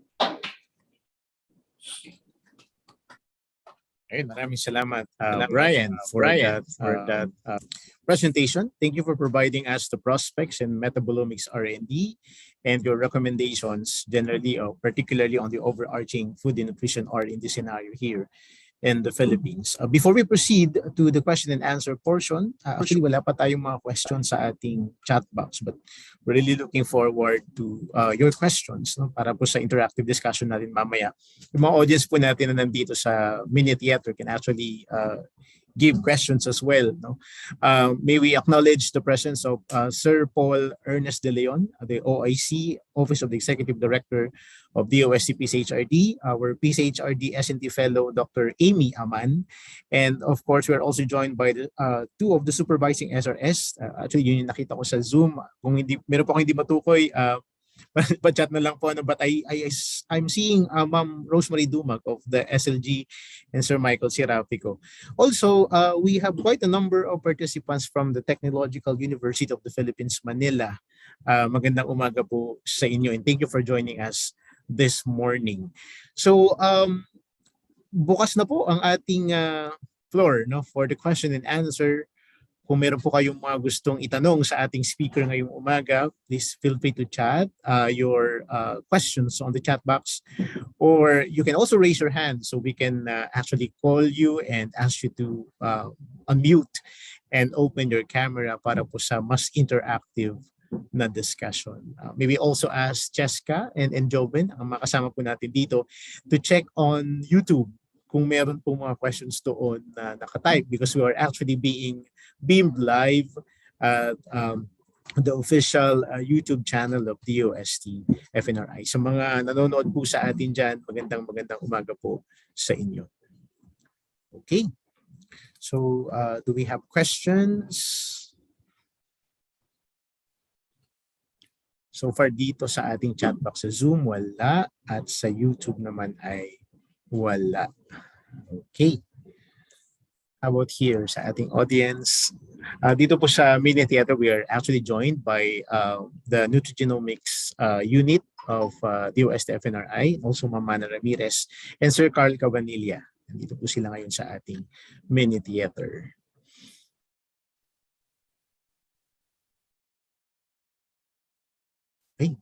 Speaker 1: Okay, maraming salamat, Brian, for that presentation. Thank you for providing us the prospects in metabolomics R&D and your recommendations generally, particularly on the overarching food and nutrition R&D scenario here in the Philippines. Before we proceed to the question and answer portion, actually wala pa tayong mga questions sa ating chat box, but we're really looking forward to your questions, no? Para po sa interactive discussion natin mamaya. Yung mga audience po natin na nandito sa mini theater can actually give questions as well. No? May we acknowledge the presence of Sir Paul Ernest De Leon, the OIC, Office of the Executive Director of DOST-PCHRD, our PCHRD S&T Fellow, Dr. Amy Aman. And of course, we're also joined by the, two of the supervising SRS. Actually, yun yung nakita ko sa Zoom. Kung meron po akong hindi matukoy, chat na lang po. But I'm seeing Ma'am Rosemary Dumag of the SLG and Sir Michael Sirafico. Also, we have quite a number of participants from the Technological University of the Philippines, Manila. Magandang umaga po sa inyo, and thank you for joining us this morning. So, bukas na po ang ating floor, no, for the question and answer. Kung meron po kayong mga gustong itanong sa ating speaker ngayong umaga, please feel free to chat your questions on the chat box, or you can also raise your hand so we can actually call you and ask you to unmute and open your camera para po sa mas interactive na discussion. Maybe also ask Cheska and Joven, ang makasama po natin dito, to check on YouTube kung meron po mga questions doon na nakatype, because we are actually being beamed live at the official YouTube channel of DOST FNRI. Sa mga nanonood po sa atin dyan, magandang umaga po sa inyo. Okay. So, do we have questions? So far dito sa ating chat box sa Zoom, wala. At sa YouTube naman ay wala. Okay. How about here sa ating audience? Dito po sa Mini Theater, we are actually joined by the Nutrigenomics unit of DOST FNRI, also Ma'am Mana Ramirez, and Sir Carl Cabanilla. Dito po sila ngayon sa ating Mini Theater. Okay.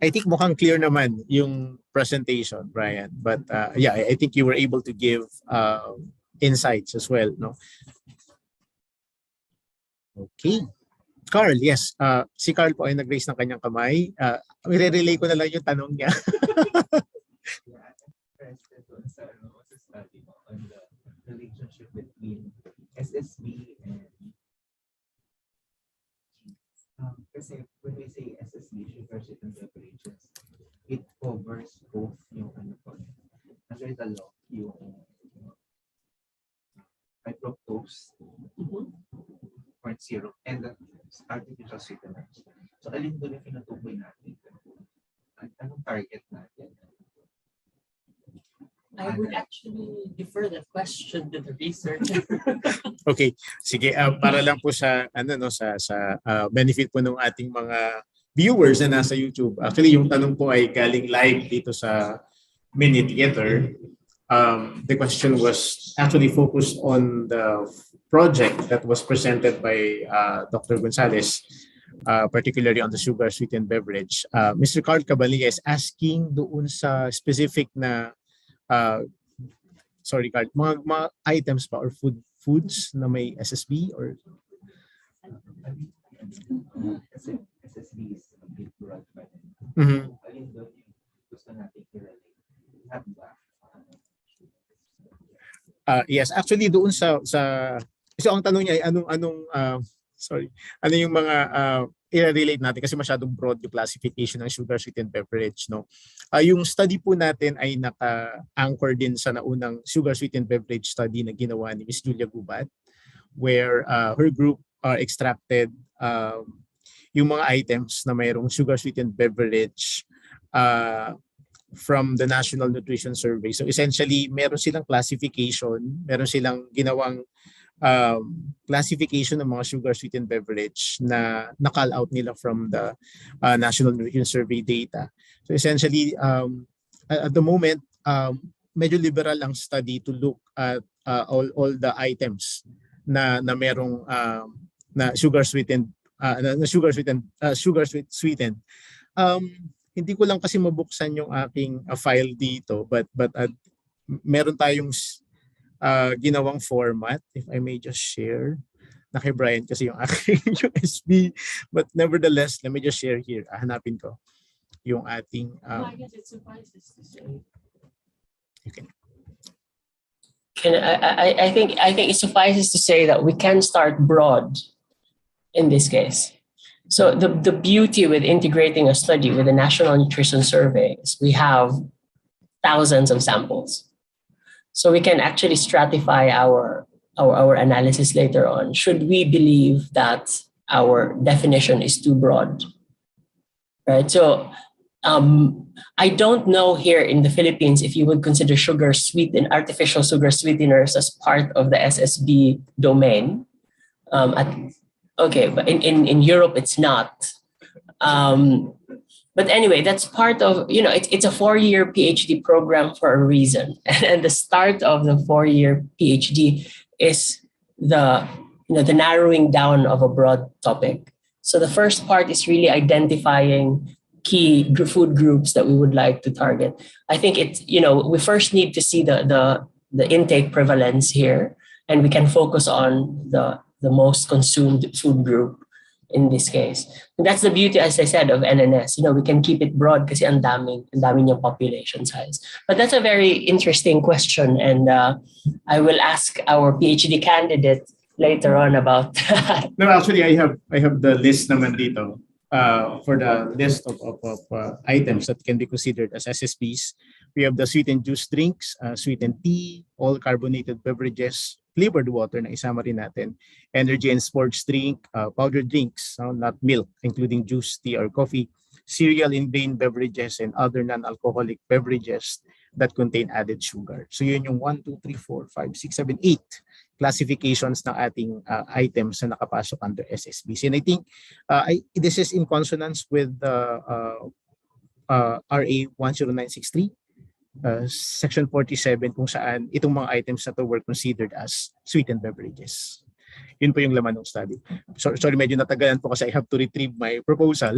Speaker 1: I think mukhang clear naman yung presentation, Brian. But yeah, I think you were able to give insights as well, no? Okay. Carl, yes. Si Carl po ay nag-raise ng kanyang kamay. I-relay ko na lang yung tanong niya.
Speaker 5: On the relationship between SSB and kasi when we say SSB, sugar sweetened beverages, it covers both yung ano po, as a lot, yung high fructose, corn syrup, and the artificial sweeteners. So alin doon yung pinatukoy natin? Anong target natin?
Speaker 6: I would actually defer that question to the researcher.
Speaker 1: Okay, sige, para lang po sa benefit po ng ating mga viewers na nasa YouTube. Actually, yung tanong po ay galing live dito sa Mini Theater. The question was actually focused on the project that was presented by Dr. Gonzalez, particularly on the sugar sweetened beverage. Mr. Carl Cabanilla is asking doon sa specific na sorry, Carl, mga items pa or foods na may SSB or
Speaker 5: SSB is a bit broad, but alin doon yung gusto natin i-relate? Not ba?
Speaker 1: yes, actually doon sa so ang tanong niya ay ano yung mga i-relate natin kasi masyadong broad yung classification ng sugar sweetened beverage, no. Yung study po natin ay naka-anchor din sa naunang sugar sweetened beverage study na ginawa ni Miss Julia Gubat, where her group extracted yung mga items na mayroong sugar sweetened beverage from the National Nutrition Survey. So essentially, meron silang classification, meron silang ginawang classification ng mga sugar sweetened beverage na na-call out nila from the National Nutrition Survey data. So essentially, at the moment, medyo liberal ang study to look at all the items na merong na sugar sweetened sweetened. Hindi ko lang kasi mabuksan yung aking file dito, but meron tayong ginawang format, if I may just share. Na kay Brian kasi yung aking USB, but nevertheless, let me just share here. Hanapin ko yung ating
Speaker 6: I guess it suffices to say.
Speaker 4: I think it suffices to say that we can start broad in this case. So the beauty with integrating a study with the National Nutrition Survey is we have thousands of samples. So we can actually stratify our analysis later on. Should we believe that our definition is too broad? Right. So I don't know here in the Philippines if you would consider artificial sugar sweeteners as part of the SSB domain. Okay, but in Europe it's not. But anyway, that's part of, it's a 4-year PhD program for a reason. And the start of the 4-year PhD is the narrowing down of a broad topic. So the first part is really identifying key food groups that we would like to target. I think we first need to see the intake prevalence here, and we can focus on the most consumed food group in this case. And that's the beauty, as I said, of NNS. We can keep it broad kasi ang daming yung population size. But that's a very interesting question, and I will ask our PhD candidate later on about that.
Speaker 1: No, actually, I have the list naman dito for the list of items that can be considered as SSBs. We have the sweetened juice drinks, sweetened tea, all carbonated beverages, flavored water na isama rin natin, energy and sports drink, powdered drinks, not milk, including juice, tea, or coffee, cereal and grain beverages, and other non-alcoholic beverages that contain added sugar. So yun yung 1, 2, 3, 4, 5, 6, 7, 8 classifications ng ating items na nakapasok under SSBs. And I think this is in consonance with the RA 10963. Section 47 kung saan itong mga items na to were considered as sweetened beverages. Yun po yung laman ng study. Sorry, medyo natagalan po kasi I have to retrieve my proposal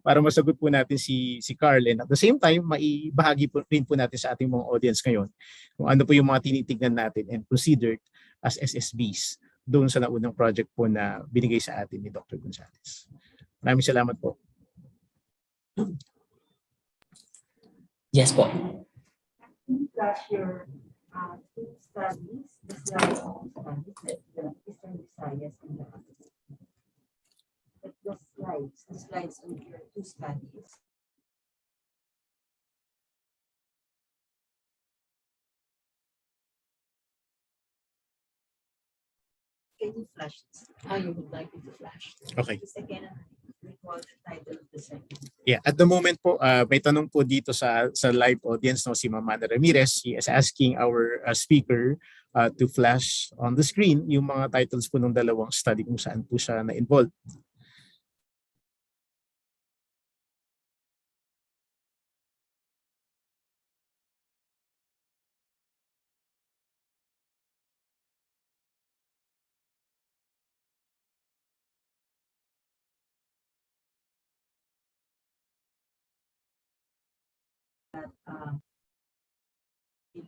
Speaker 1: para masagot po natin si Carl. And at the same time, maibahagi po rin po natin sa ating mga audience ngayon kung ano po yung mga tinitignan natin and considered as SSBs doon sa naunang project po na binigay sa atin ni Dr. Gonzales. Maraming salamat po.
Speaker 4: Yes po.
Speaker 7: Flash your two studies, the slide of studies, the Eastern Visayas and the slides on your two studies. Can you flash this?
Speaker 6: How you would like it to flash.
Speaker 1: Okay.
Speaker 7: Just again, recall the title of the second.
Speaker 1: Yeah, at the moment po, may tanong po dito sa live audience, no, si Mama Ramirez. He is asking our speaker to flash on the screen yung mga titles po ng dalawang study kung saan po siya na-involved.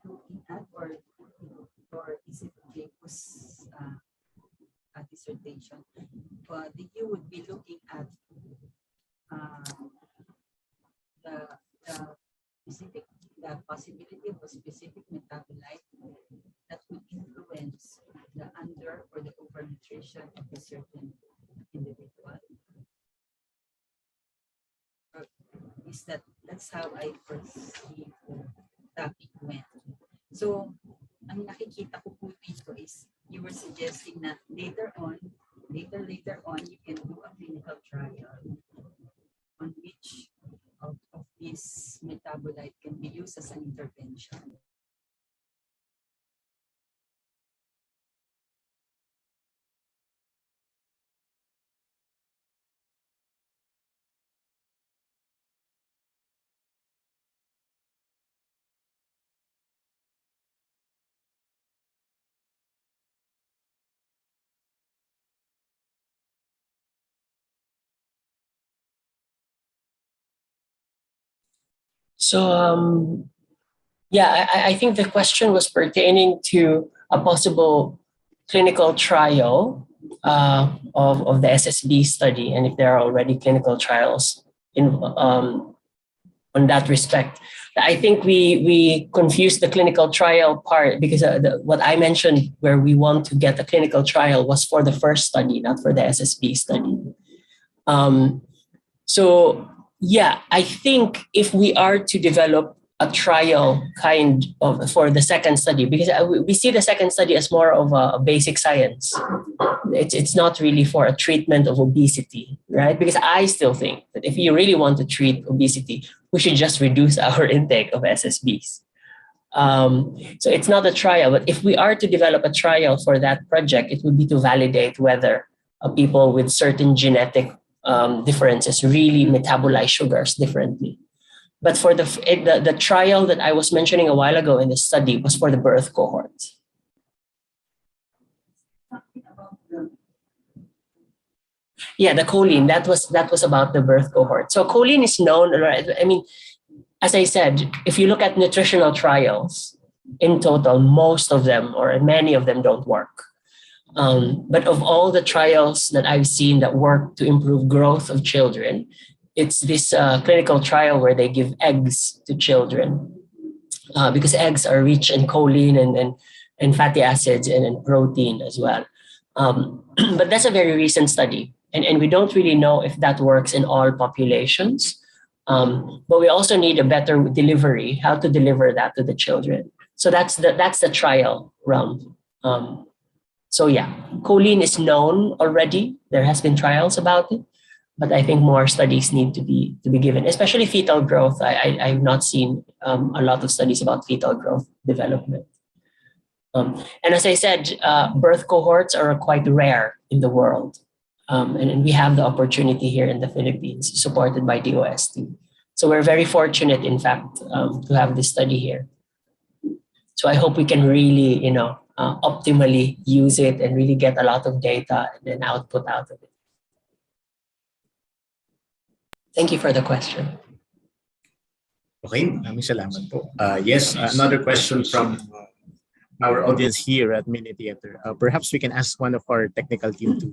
Speaker 7: Looking at or or is it Jacob's dissertation? You would be looking at the specific, the possibility of a specific metabolite that would influence the under or the overnutrition of a certain individual. Or is that's how I perceive the topic went. So, ang nakikita ko po dito is you were suggesting that later on, you can do a clinical trial on which of this metabolite can be used as an intervention.
Speaker 4: So yeah, I think the question was pertaining to a possible clinical trial of the SSB study, and if there are already clinical trials in on that respect. I think we confused the clinical trial part because what I mentioned where we want to get a clinical trial was for the first study, not for the SSB study. So yeah, I think if we are to develop a trial kind of for the second study, because we see the second study as more of a basic science. It's not really for a treatment of obesity, right? Because I still think that if you really want to treat obesity, we should just reduce our intake of SSBs. So it's not a trial, but if we are to develop a trial for that project, it would be to validate whether people with certain genetic differences really metabolize sugars differently. But for the trial that I was mentioning a while ago in the study was for the birth cohort. Yeah, the choline, that was about the birth cohort. So choline is known, right? I mean, as I said, if you look at nutritional trials, in total, most of them or many of them don't work. But of all the trials that I've seen that work to improve growth of children, it's this clinical trial where they give eggs to children because eggs are rich in choline and fatty acids and protein as well. But that's a very recent study. And we don't really know if that works in all populations. But we also need a better delivery, how to deliver that to the children. So that's the trial realm. So yeah, choline is known already. There has been trials about it, but I think more studies need to be given, especially fetal growth. I've not seen a lot of studies about fetal growth development. And as I said, birth cohorts are quite rare in the world. And we have the opportunity here in the Philippines, supported by DOST. So we're very fortunate, in fact, to have this study here. So I hope we can really, optimally use it and really get a lot of data and then output out of it. Thank you for the question.
Speaker 1: Okay, maraming salamat po. Yes, another question from our audience here at Mini Theater. Perhaps we can ask one of our technical team to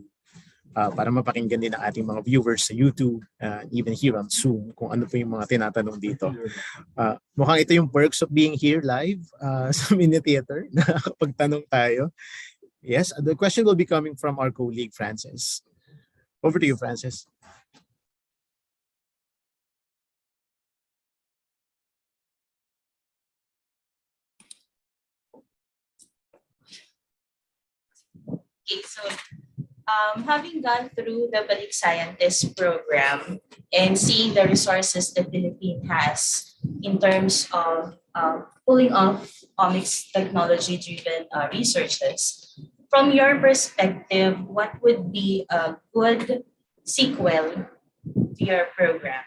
Speaker 1: para mapakinggan din ng ating mga viewers sa YouTube, even here on Zoom, kung ano po yung mga tinatanong dito. Mukhang ito yung perks of being here live sa Mini Theater. Nakakapagtanong tayo. Yes, the question will be coming from our colleague, Francis. Over to you, Francis.
Speaker 8: Okay, so having gone through the Balik Scientist program and seeing the resources the Philippines has in terms of pulling off omics technology-driven researches, from your perspective, what would be a good sequel to your program?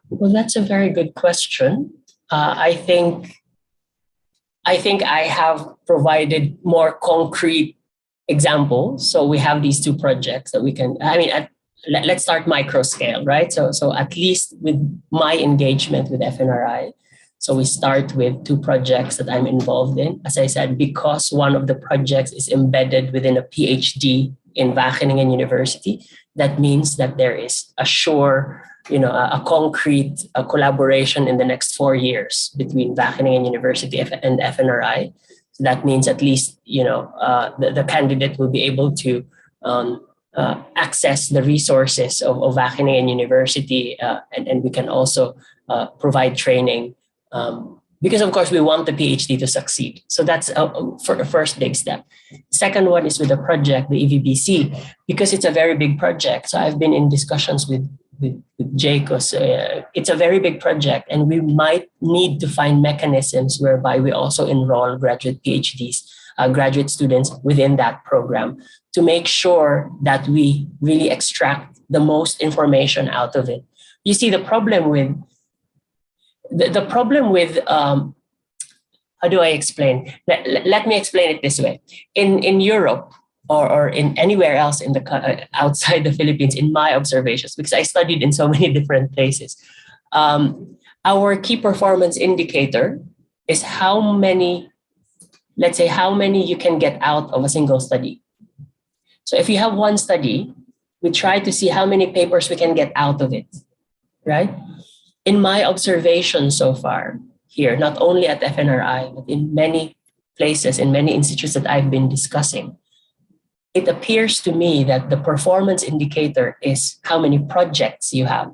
Speaker 4: Well, that's a very good question. I think I have provided more concrete examples. So we have these two projects that we can, let's start micro scale, right? So at least with my engagement with FNRI. So we start with 2 projects that I'm involved in. As I said, because one of the projects is embedded within a PhD in Wageningen University, that means that there is a sure, a concrete collaboration in the next 4 years between Wageningen University and FNRI. So that means at least, the candidate will be able to access the resources of Wageningen University, and we can also provide training, because of course we want the PhD to succeed. So that's for the first big step. Second one is with the project, the EVBC, because it's a very big project. So I've been in discussions with Jake. It's a very big project, and we might need to find mechanisms whereby we also enroll graduate PhDs, graduate students within that program, to make sure that we really extract the most information out of it. You see, the problem with how do I explain? Let me explain it this way. In Europe, or in anywhere else in the outside the Philippines, in my observations, because I studied in so many different places, our key performance indicator is how many you can get out of a single study. So if you have one study, we try to see how many papers we can get out of it, right? In my observation so far here, not only at FNRI, but in many places, in many institutes that I've been discussing, it appears to me that the performance indicator is how many projects you have.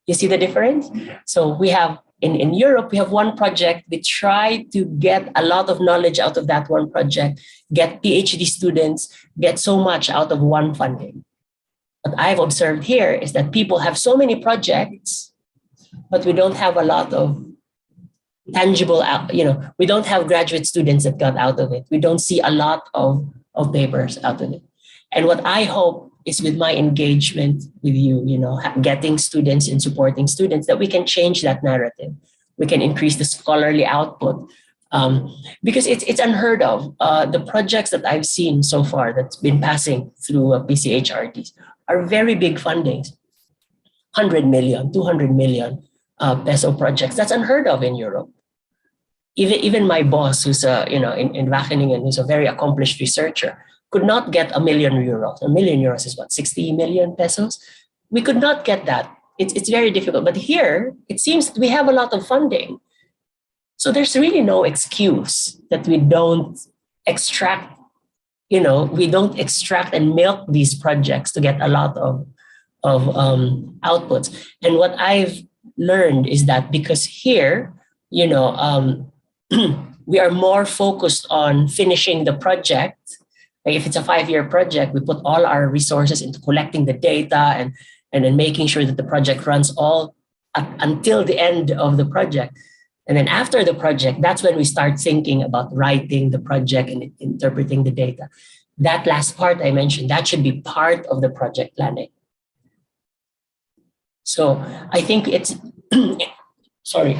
Speaker 4: You see the difference? So we have, in Europe, we have one project. We try to get a lot of knowledge out of that one project, get PhD students, get so much out of one funding. What I've observed here is that people have so many projects, but we don't have a lot of tangible, we don't have graduate students that got out of it. We don't see a lot of papers out of it. And what I hope is, with my engagement with you, getting students and supporting students, that we can change that narrative. We can increase the scholarly output, because it's unheard of. The projects that I've seen so far that's been passing through PCHRTs are very big fundings, 100 million, 200 million peso projects. That's unheard of in Europe. Even my boss, who's in Wageningen, who's a very accomplished researcher, could not get €1 million. €1 million is what, 60 million pesos? We could not get that. It's very difficult. But here, it seems we have a lot of funding. So there's really no excuse that we don't extract and milk these projects to get a lot of outputs. And what I've learned is that because here, we are more focused on finishing the project. Like if it's a 5-year project, we put all our resources into collecting the data and then making sure that the project runs all until the end of the project. And then after the project, that's when we start thinking about writing the project and interpreting the data. That last part I mentioned, that should be part of the project planning. So I think it's, sorry,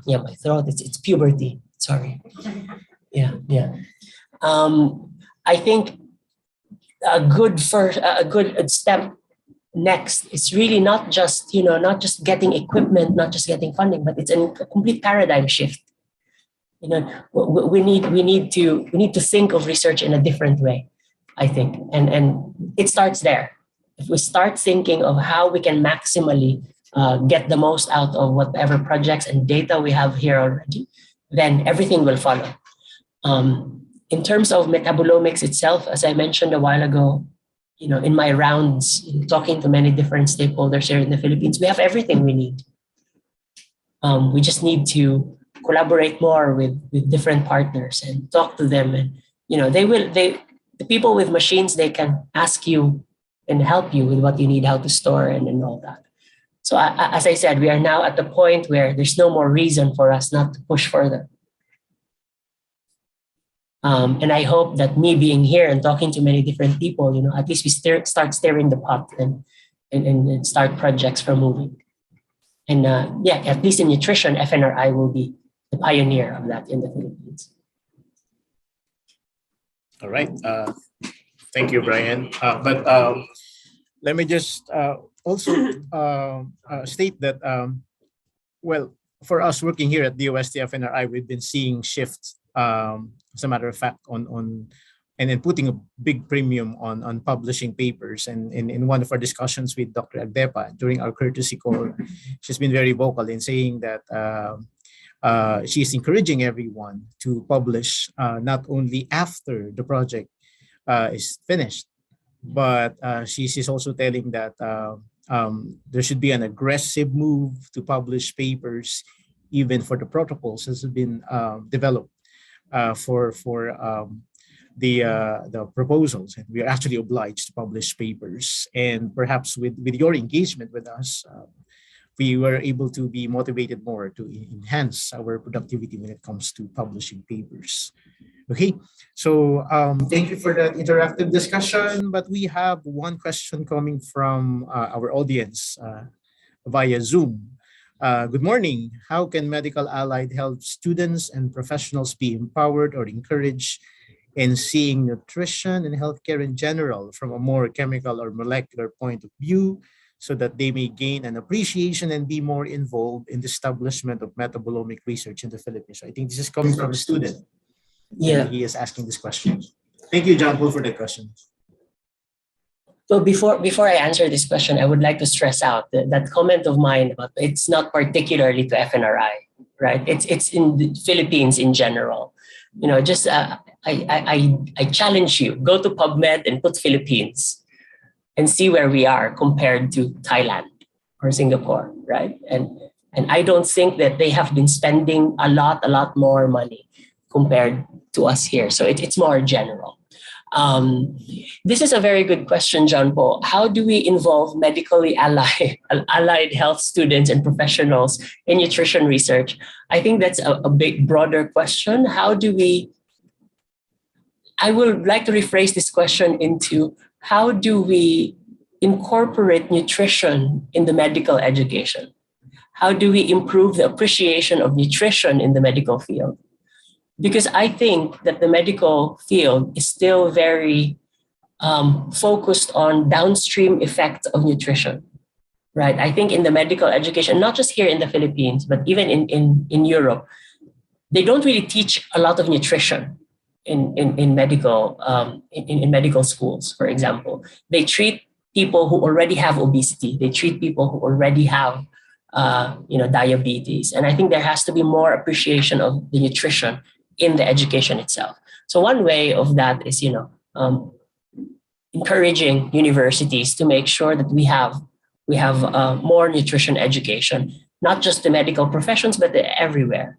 Speaker 4: yeah, my throat, it's puberty, sorry. Yeah. I think a good step next is really not just getting equipment, not just getting funding, but it's a complete paradigm shift. We need to think of research in a different way, I think, and it starts there. If we start thinking of how we can maximally get the most out of whatever projects and data we have here already, then everything will follow. In terms of metabolomics itself, as I mentioned a while ago, in my rounds, talking to many different stakeholders here in the Philippines, we have everything we need. We just need to collaborate more with different partners and talk to them. And, the people with machines, they can ask you and help you with what you need, how to store and all that. So as I said, we are now at the point where there's no more reason for us not to push further. And I hope that me being here and talking to many different people, at least we start stirring the pot and start projects from moving. And at least in nutrition, FNRI will be the pioneer of that in the Philippines.
Speaker 1: All right. Thank you, Brian. But let me just also state that, well, for us working here at DOST-FNRI, we've been seeing shifts, as a matter of fact, on and then putting a big premium on publishing papers. And in one of our discussions with Dr. Agdepa during our courtesy call, she's been very vocal in saying that she's encouraging everyone to publish not only after the project is finished, but she's also telling that there should be an aggressive move to publish papers, even for the protocols that have been developed for the proposals, and we are actually obliged to publish papers. And perhaps with your engagement with us, we were able to be motivated more to enhance our productivity when it comes to publishing papers. Okay, so thank you for that interactive discussion. But we have one question coming from our audience via Zoom. Good morning. How can medical allied health students and professionals be empowered or encouraged in seeing nutrition and healthcare in general from a more chemical or molecular point of view, so that they may gain an appreciation and be more involved in the establishment of metabolomic research in the Philippines? So I think this is coming from a student.
Speaker 4: Yeah.
Speaker 1: He is asking this question. Thank you, John Paul, for the question.
Speaker 4: So before I answer this question, I would like to stress out that comment of mine about it's not particularly to FNRI, right? It's in the Philippines in general. You know, just I challenge you, go to PubMed and put Philippines and see where we are compared to Thailand or Singapore, right? And I don't think that they have been spending a lot more money compared to us here. So it's more general. This is a very good question, John Paul. How do we involve medically allied health students and professionals in nutrition research? I think that's a big, broader question. I would like to rephrase this question into how do we incorporate nutrition in the medical education? How do we improve the appreciation of nutrition in the medical field? Because I think that the medical field is still very focused on downstream effects of nutrition, right? I think in the medical education, not just here in the Philippines, but even in Europe, they don't really teach a lot of nutrition in medical schools, for example. They treat people who already have obesity. They treat people who already have diabetes. And I think there has to be more appreciation of the nutrition in the education itself. So one way of that is, encouraging universities to make sure that we have more nutrition education, not just the medical professions, but everywhere.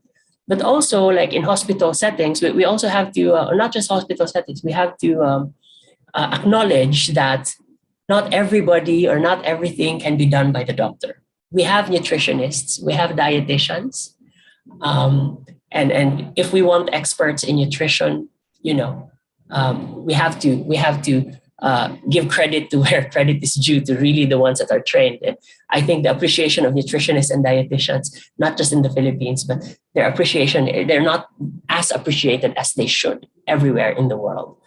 Speaker 4: But also, like in hospital settings, we also have to, not just hospital settings, we have to acknowledge that not everybody or not everything can be done by the doctor. We have nutritionists, we have dietitians, and if we want experts in nutrition, we have to give credit to where credit is due, to really the ones that are trained. And I think the appreciation of nutritionists and dietitians, not just in the Philippines, but they're not as appreciated as they should everywhere in the world.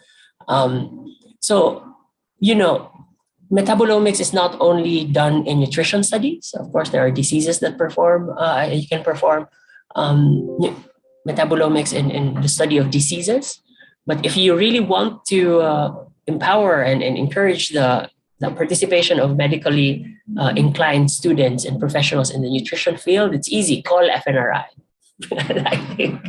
Speaker 4: Metabolomics is not only done in nutrition studies. Of course, there are diseases that you can perform metabolomics in the study of diseases. But if you really want to empower and encourage the participation of medically inclined students and professionals in the nutrition field, it's easy. Call FNRI. I think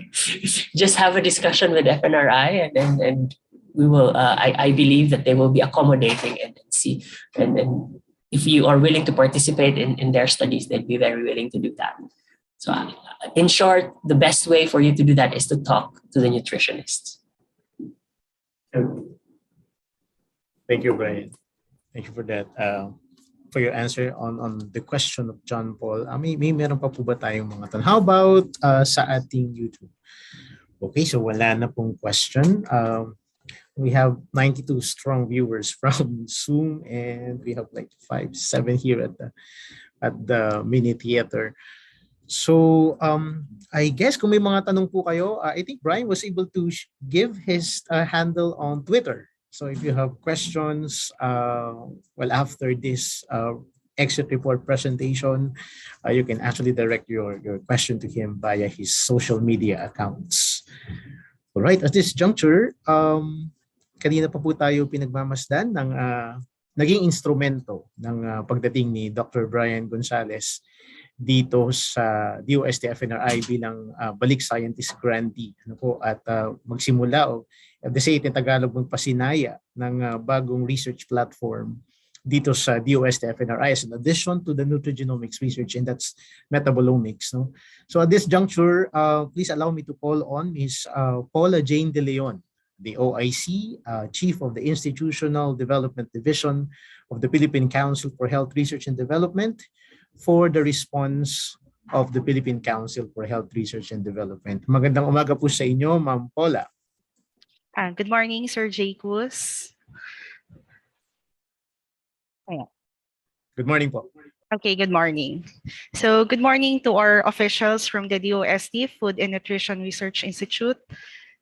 Speaker 4: just have a discussion with FNRI, and we will. I believe that they will be accommodating and see. And if you are willing to participate in their studies, they'd be very willing to do that. So, in short, the best way for you to do that is to talk to the nutritionists.
Speaker 1: Thank you, Brian. Thank you for that. For your answer on the question of John Paul. May meron pa po ba tayong mga tanong? How about sa ating YouTube? Okay, so wala na pong question. We have 92 strong viewers from Zoom, and we have like 5-7 here at the mini theater. So I guess kung may mga tanong po kayo, I think Brian was able to give his handle on Twitter. So if you have questions, after this exit report presentation, you can actually direct your question to him via his social media accounts. All right, at this juncture, kanina pa po tayo pinagmamasdan ng naging instrumento ng pagdating ni Dr. Brian Gonzalez dito sa DOST-FNRI bilang balik scientist grantee. Ano po, at magsimula o at the say it in Tagalog, magpasinaya ng bagong research platform dito sa DOST-FNRI as an addition to the nutrigenomics research, and that's metabolomics. No? So at this juncture, please allow me to call on Ms. Paula Jane De Leon, the OIC, Chief of the Institutional Development Division of the Philippine Council for Health Research and Development, for the response of the Philippine Council for Health Research and Development. Magandang umaga po sa inyo, Ma'am Paula.
Speaker 9: Good morning, Sir Jacus.
Speaker 1: Good morning po.
Speaker 9: Okay, good morning. So good morning to our officials from the DOST Food and Nutrition Research Institute,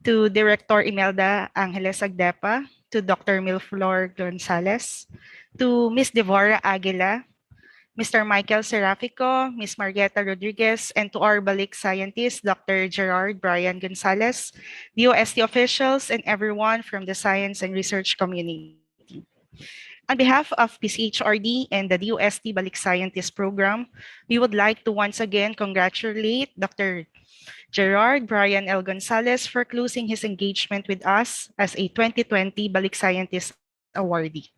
Speaker 9: to Director Imelda Angeles Agdepa, to Dr. Milflor Gonzalez, to Ms. Devora Aguila, Mr. Michael Serafico, Ms. Marietta Rodriguez, and to our Balik scientist, Dr. Gerard Brian Gonzalez, DOST officials, and everyone from the science and research community. On behalf of PCHRD and the DOST Balik Scientist Program, we would like to once again congratulate Dr. Gerard Brian L. Gonzalez for closing his engagement with us as a 2020 Balik Scientist awardee.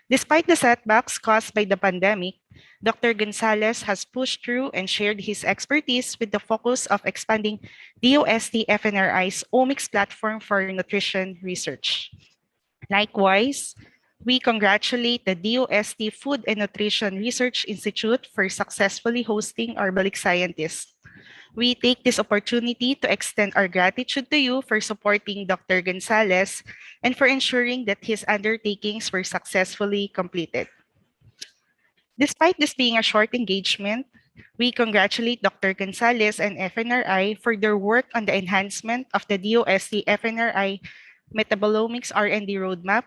Speaker 9: Despite the setbacks caused by the pandemic, Dr. Gonzalez has pushed through and shared his expertise with the focus of expanding DOST-FNRI's Omics platform for nutrition research. Likewise, we congratulate the DOST Food and Nutrition Research Institute for successfully hosting our Balik Scientists. We take this opportunity to extend our gratitude to you for supporting Dr. Gonzalez and for ensuring that his undertakings were successfully completed. Despite this being a short engagement, we congratulate Dr. Gonzalez and FNRI for their work on the enhancement of the DOST-FNRI Metabolomics R&D Roadmap,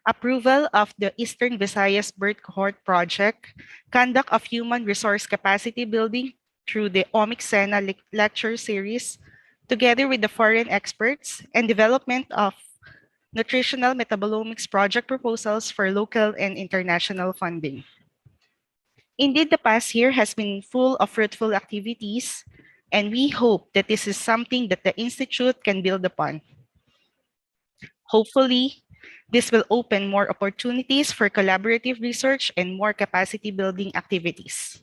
Speaker 9: approval of the Eastern Visayas Bird Cohort Project, conduct of human resource capacity building through the Omicsena lecture series, together with the foreign experts, and development of nutritional metabolomics project proposals for local and international funding. Indeed, the past year has been full of fruitful activities, and we hope that this is something that the Institute can build upon. Hopefully, this will open more opportunities for collaborative research and more capacity building activities.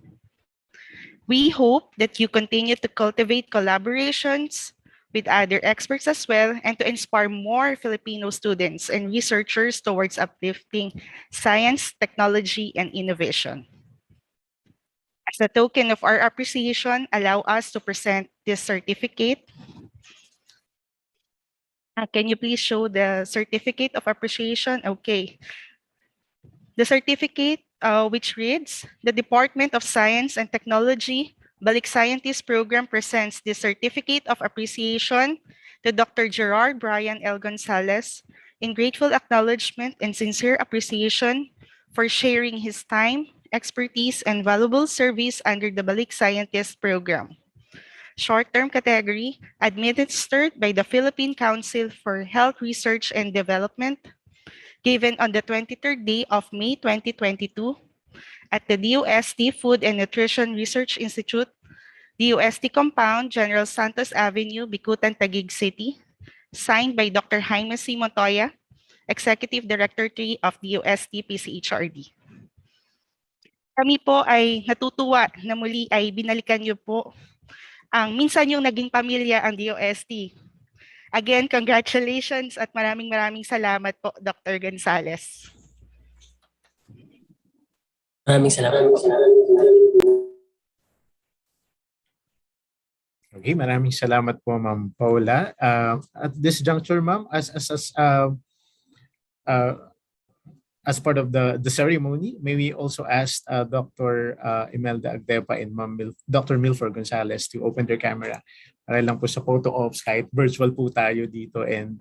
Speaker 9: We hope that you continue to cultivate collaborations with other experts as well, and to inspire more Filipino students and researchers towards uplifting science, technology, and innovation. As a token of our appreciation, allow us to present this certificate. Can you please show the certificate of appreciation? Okay. The certificate, which reads, the Department of Science and Technology Balik Scientist Program presents the Certificate of Appreciation to Dr. Gerard Brian L. Gonzalez in grateful acknowledgement and sincere appreciation for sharing his time, expertise, and valuable service under the Balik Scientist Program. Short-term category, administered by the Philippine Council for Health Research and Development, given on the 23rd day of May 2022 at the DOST Food and Nutrition Research Institute, DOST Compound, General Santos Avenue, Bicutan, Taguig City, signed by Dr. Jaime C. Montoya, Executive Director 3 of DOST PCHRD. Kami po ay natutuwa na muli ay binalikan niyo po ang minsan yung naging pamilya ang DOST. Again, congratulations at maraming salamat po, Dr. Gonzalez.
Speaker 4: Maraming salamat.
Speaker 1: Okay, maraming salamat po, Ma'am Paula. At this juncture, Ma'am, as part of the ceremony, may we also ask Dr. Imelda Agdepa and Dr. Milflor Gonzalez to open their camera. Para lang po sa photo ops, kahit virtual po tayo dito, and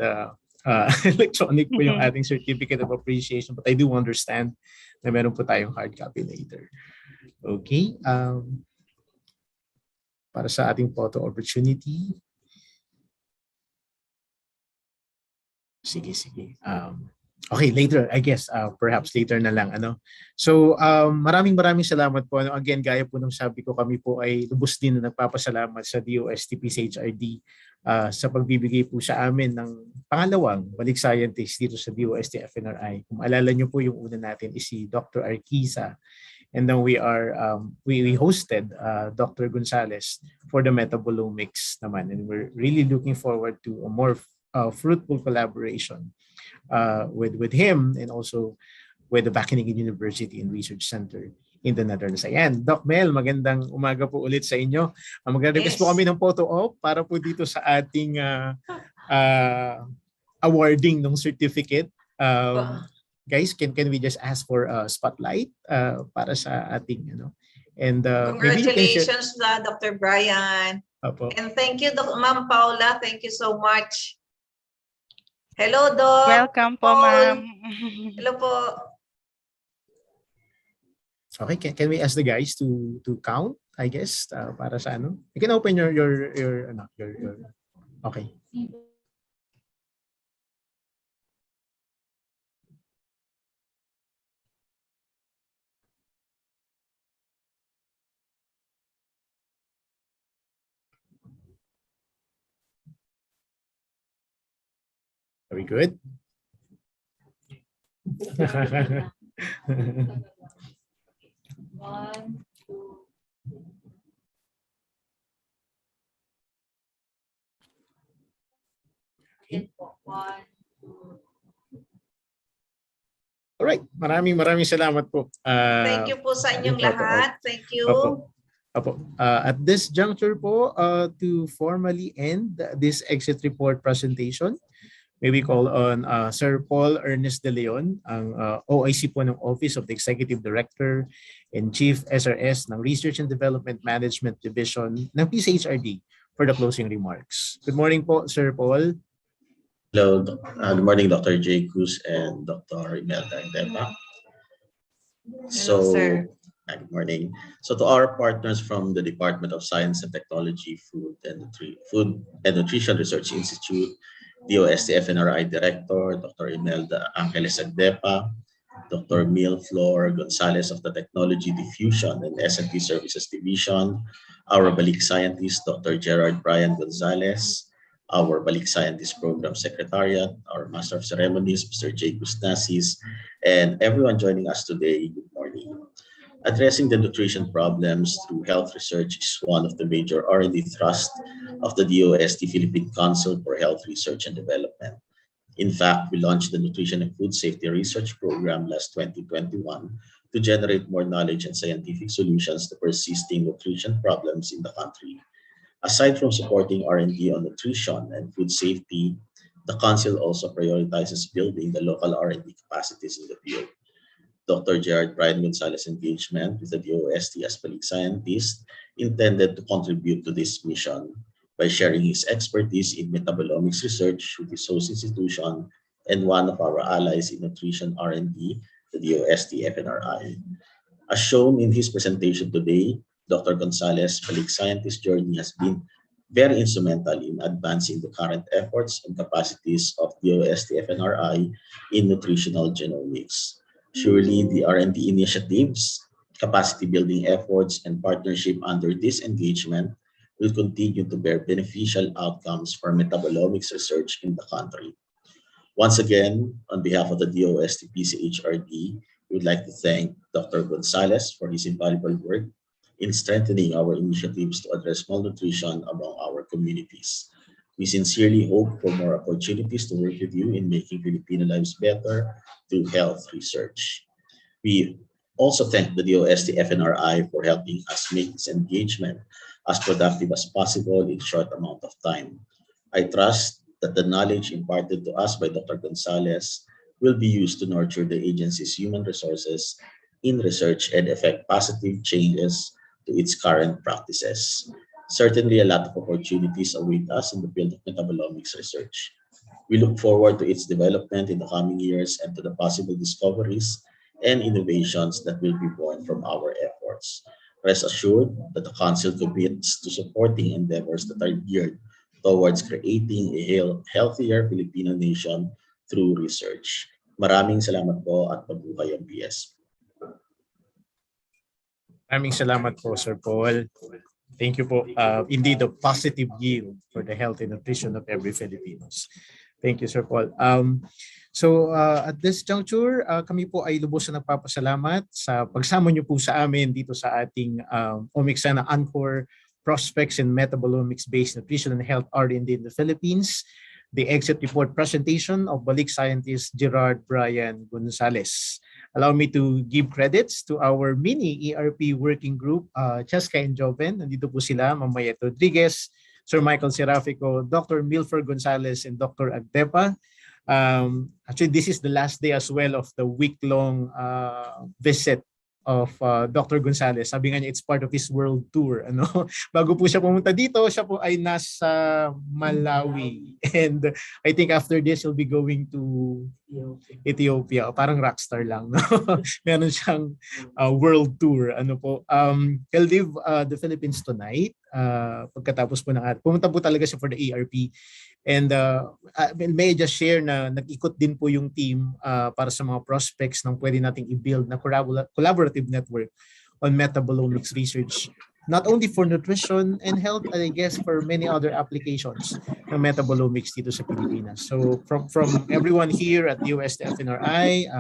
Speaker 1: electronic po yung ating certificate of appreciation, but I do understand na meron po tayong hard copy later. Okay. Para sa ating photo opportunity. Sige. Okay, later, I guess, perhaps later na lang. So, maraming salamat po. Again, gaya po ng sabi ko, kami po ay lubos din na nagpapasalamat sa DOST-PCHRD sa pagbibigay po sa amin ng pangalawang balik scientist dito sa DOST-FNRI. Kung maalala nyo po, yung una natin is si Dr. Arquiza. And then we hosted Dr. Gonzalez for the metabolomics naman. And we're really looking forward to a more fruitful collaboration with him and also with the Wageningen University and Research Center in the Netherlands. Ayan, Doc Mel, magandang umaga po ulit sa inyo. Mag-request po kami ng photo op para po dito sa ating awarding ng certificate. Guys, can we just ask for a spotlight para sa ating and
Speaker 2: congratulations Dr. Brian.
Speaker 1: Opo.
Speaker 2: And thank you Ma'am Paula, thank you so much. Hello Doc.
Speaker 9: Welcome po, ma'am.
Speaker 2: Hello po.
Speaker 1: Okay, can we ask the guys to count, I guess, para sa You can open your okay. Very good.
Speaker 8: One, two. One, two.
Speaker 1: All right, maraming salamat po.
Speaker 2: Thank you po sa inyong lahat. Thank you.
Speaker 1: Opo. At this juncture po, to formally end this exit report presentation, may we call on Sir Paul Ernest De Leon, ang OIC po ng Office of the Executive Director and Chief SRS ng Research and Development Management Division ng PCHRD for the closing remarks. Good morning po, Sir Paul.
Speaker 10: Hello, good morning, Dr. J. Cruz and Dr. Imelda Depa.
Speaker 2: Hello, sir.
Speaker 10: Good morning. So to our partners from the Department of Science and Technology, Food and Nutrition Research Institute, DOST-FNRI Director, Dr. Imelda Angeles Agdepa, Dr. Mil Flor Gonzalez of the Technology Diffusion and S&T Services Division, our Balik Scientist, Dr. Gerard Brian Gonzalez, our Balik Scientist Program Secretariat, our Master of Ceremonies, Mr. J. Gustasis, and everyone joining us today, good morning. Addressing the nutrition problems through health research is one of the major R&D thrusts of the DOST Philippine Council for Health Research and Development. In fact, we launched the Nutrition and Food Safety Research Program last 2021 to generate more knowledge and scientific solutions to persisting nutrition problems in the country. Aside from supporting R&D on nutrition and food safety, the Council also prioritizes building the local R&D capacities in the field. Dr. Gerard Brian Gonzalez engagement with the DOST as Balik Scientist intended to contribute to this mission by sharing his expertise in metabolomics research with his host institution and one of our allies in nutrition R&D, the DOST-FNRI. As shown in his presentation today, Dr. Gonzalez' Balik Scientist journey has been very instrumental in advancing the current efforts and capacities of DOST-FNRI in nutritional genomics. Surely the R&D initiatives, capacity building efforts, and partnership under this engagement will continue to bear beneficial outcomes for metabolomics research in the country. Once again, on behalf of the DOST-PCHRD, we would like to thank Dr. Gonzalez for his invaluable work in strengthening our initiatives to address malnutrition among our communities. We sincerely hope for more opportunities to work with you in making Filipino lives better through health research. We also thank the DOST-FNRI for helping us make this engagement as productive as possible in a short amount of time. I trust that the knowledge imparted to us by Dr. Gonzalez will be used to nurture the agency's human resources in research and effect positive changes to its current practices. Certainly a lot of opportunities await us in the field of metabolomics research. We look forward to its development in the coming years and to the possible discoveries and innovations that will be born from our efforts. Rest assured that the Council commits to supporting endeavors that are geared towards creating a healthier Filipino nation through research. Maraming salamat po at mabuhay ang PS.
Speaker 1: Maraming salamat po, Sir Paul. Thank you po. Indeed, a positive yield for the health and nutrition of every Filipinos. Thank you, Sir Paul. At this juncture, kami po ay lubos na nagpapasalamat sa pagsama niyo po sa amin dito sa ating Omicsena Encore Prospects in Metabolomics-Based Nutrition and Health R&D in the Philippines, the exit report presentation of Balik Scientist Gerard Brian Gonzalez. Allow me to give credits to our mini ERP working group, Cheska and Joven. Nandito po sila, Ma'am Mayet Rodriguez, Sir Michael Serafico, Dr. Milford Gonzalez, and Dr. Agdepa. Actually, this is the last day as well of the week-long visit of Dr. Gonzalez. Sabi nga niya, it's part of his world tour. Ano? Bago po siya pumunta dito, siya po ay nasa Malawi. And I think after this, he'll be going to Ethiopia. Parang rockstar lang. No? Meron siyang world tour. Ano po? He'll leave the Philippines tonight. Pagkatapos po ng pumunta po talaga siya for the ERP. And may I just share na nag-ikot din po yung team para sa mga prospects ng pwede nating i-build na collaborative network on metabolomics research. Not only for nutrition and health, I guess for many other applications ng metabolomics dito sa Pilipinas. So from everyone here at UST FNRI,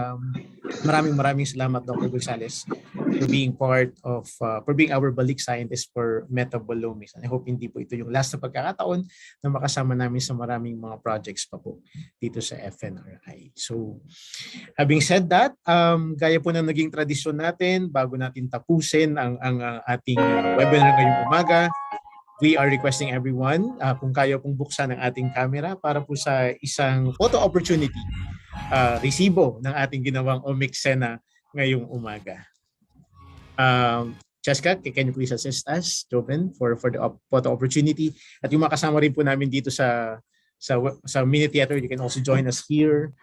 Speaker 1: maraming salamat, Dr. Gonzalez, for being part of, for being our balik scientist for metabolomics. And I hope hindi po ito yung last na pagkakataon na makasama namin sa maraming mga projects pa po dito sa FNRI. So having said that, gaya po ng naging tradisyon natin, bago natin tapusin ang ating webinar ngayong umaga, we are requesting everyone kung kaya pong buksan ang ating camera para po sa isang photo opportunity, resibo ng ating ginawang Omicsena ngayong umaga. Cheska, can you please assist us, Joven, for the photo opportunity? At yung makasama rin po namin dito sa mini theater, you can also join us here.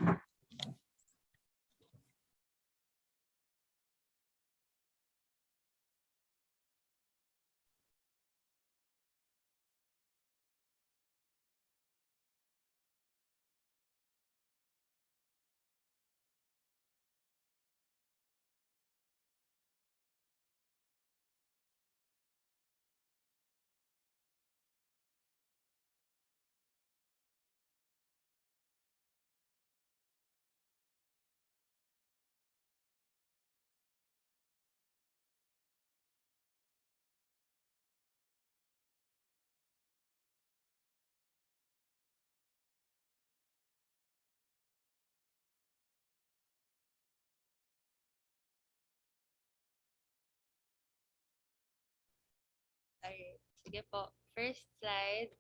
Speaker 11: Alright, sige po. First slide.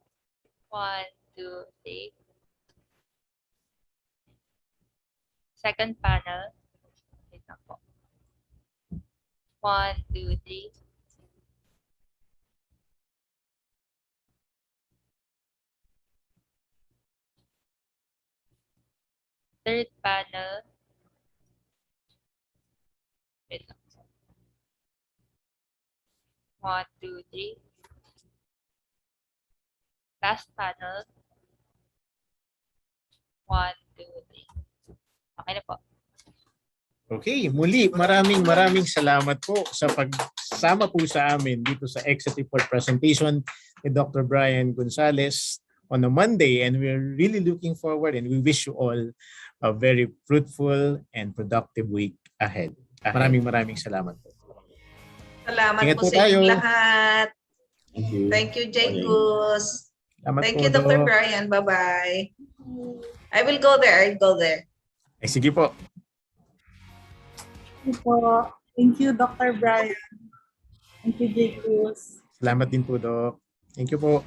Speaker 11: 1, 2, 3. Second panel. Wait lang po. 1, 2, 3. Third panel. Wait lang. 1, 2, 3. Last panel. 1, 2, 3. Okay na po.
Speaker 1: Okay, muli maraming salamat po sa pagsama po sa amin dito sa exit report presentation ni Dr. Brian Gonzalez on a Monday, and we're really looking forward and we wish you all a very fruitful and productive week ahead. Maraming salamat po.
Speaker 2: Salamat
Speaker 1: Ingat
Speaker 2: po
Speaker 1: po
Speaker 2: sa inyong
Speaker 1: tayo.
Speaker 2: lahat.
Speaker 10: Thank you.
Speaker 2: Thank you, Jaygus.
Speaker 1: Salamat
Speaker 2: Thank
Speaker 1: po,
Speaker 2: you, Dr.
Speaker 1: Doc.
Speaker 2: Brian. Bye-bye. I will go there. I'll go there.
Speaker 1: Ay, sige po.
Speaker 3: Thank you, Dr. Brian. Thank you, Jaykus.
Speaker 1: Salamat din po, Doc. Thank you po.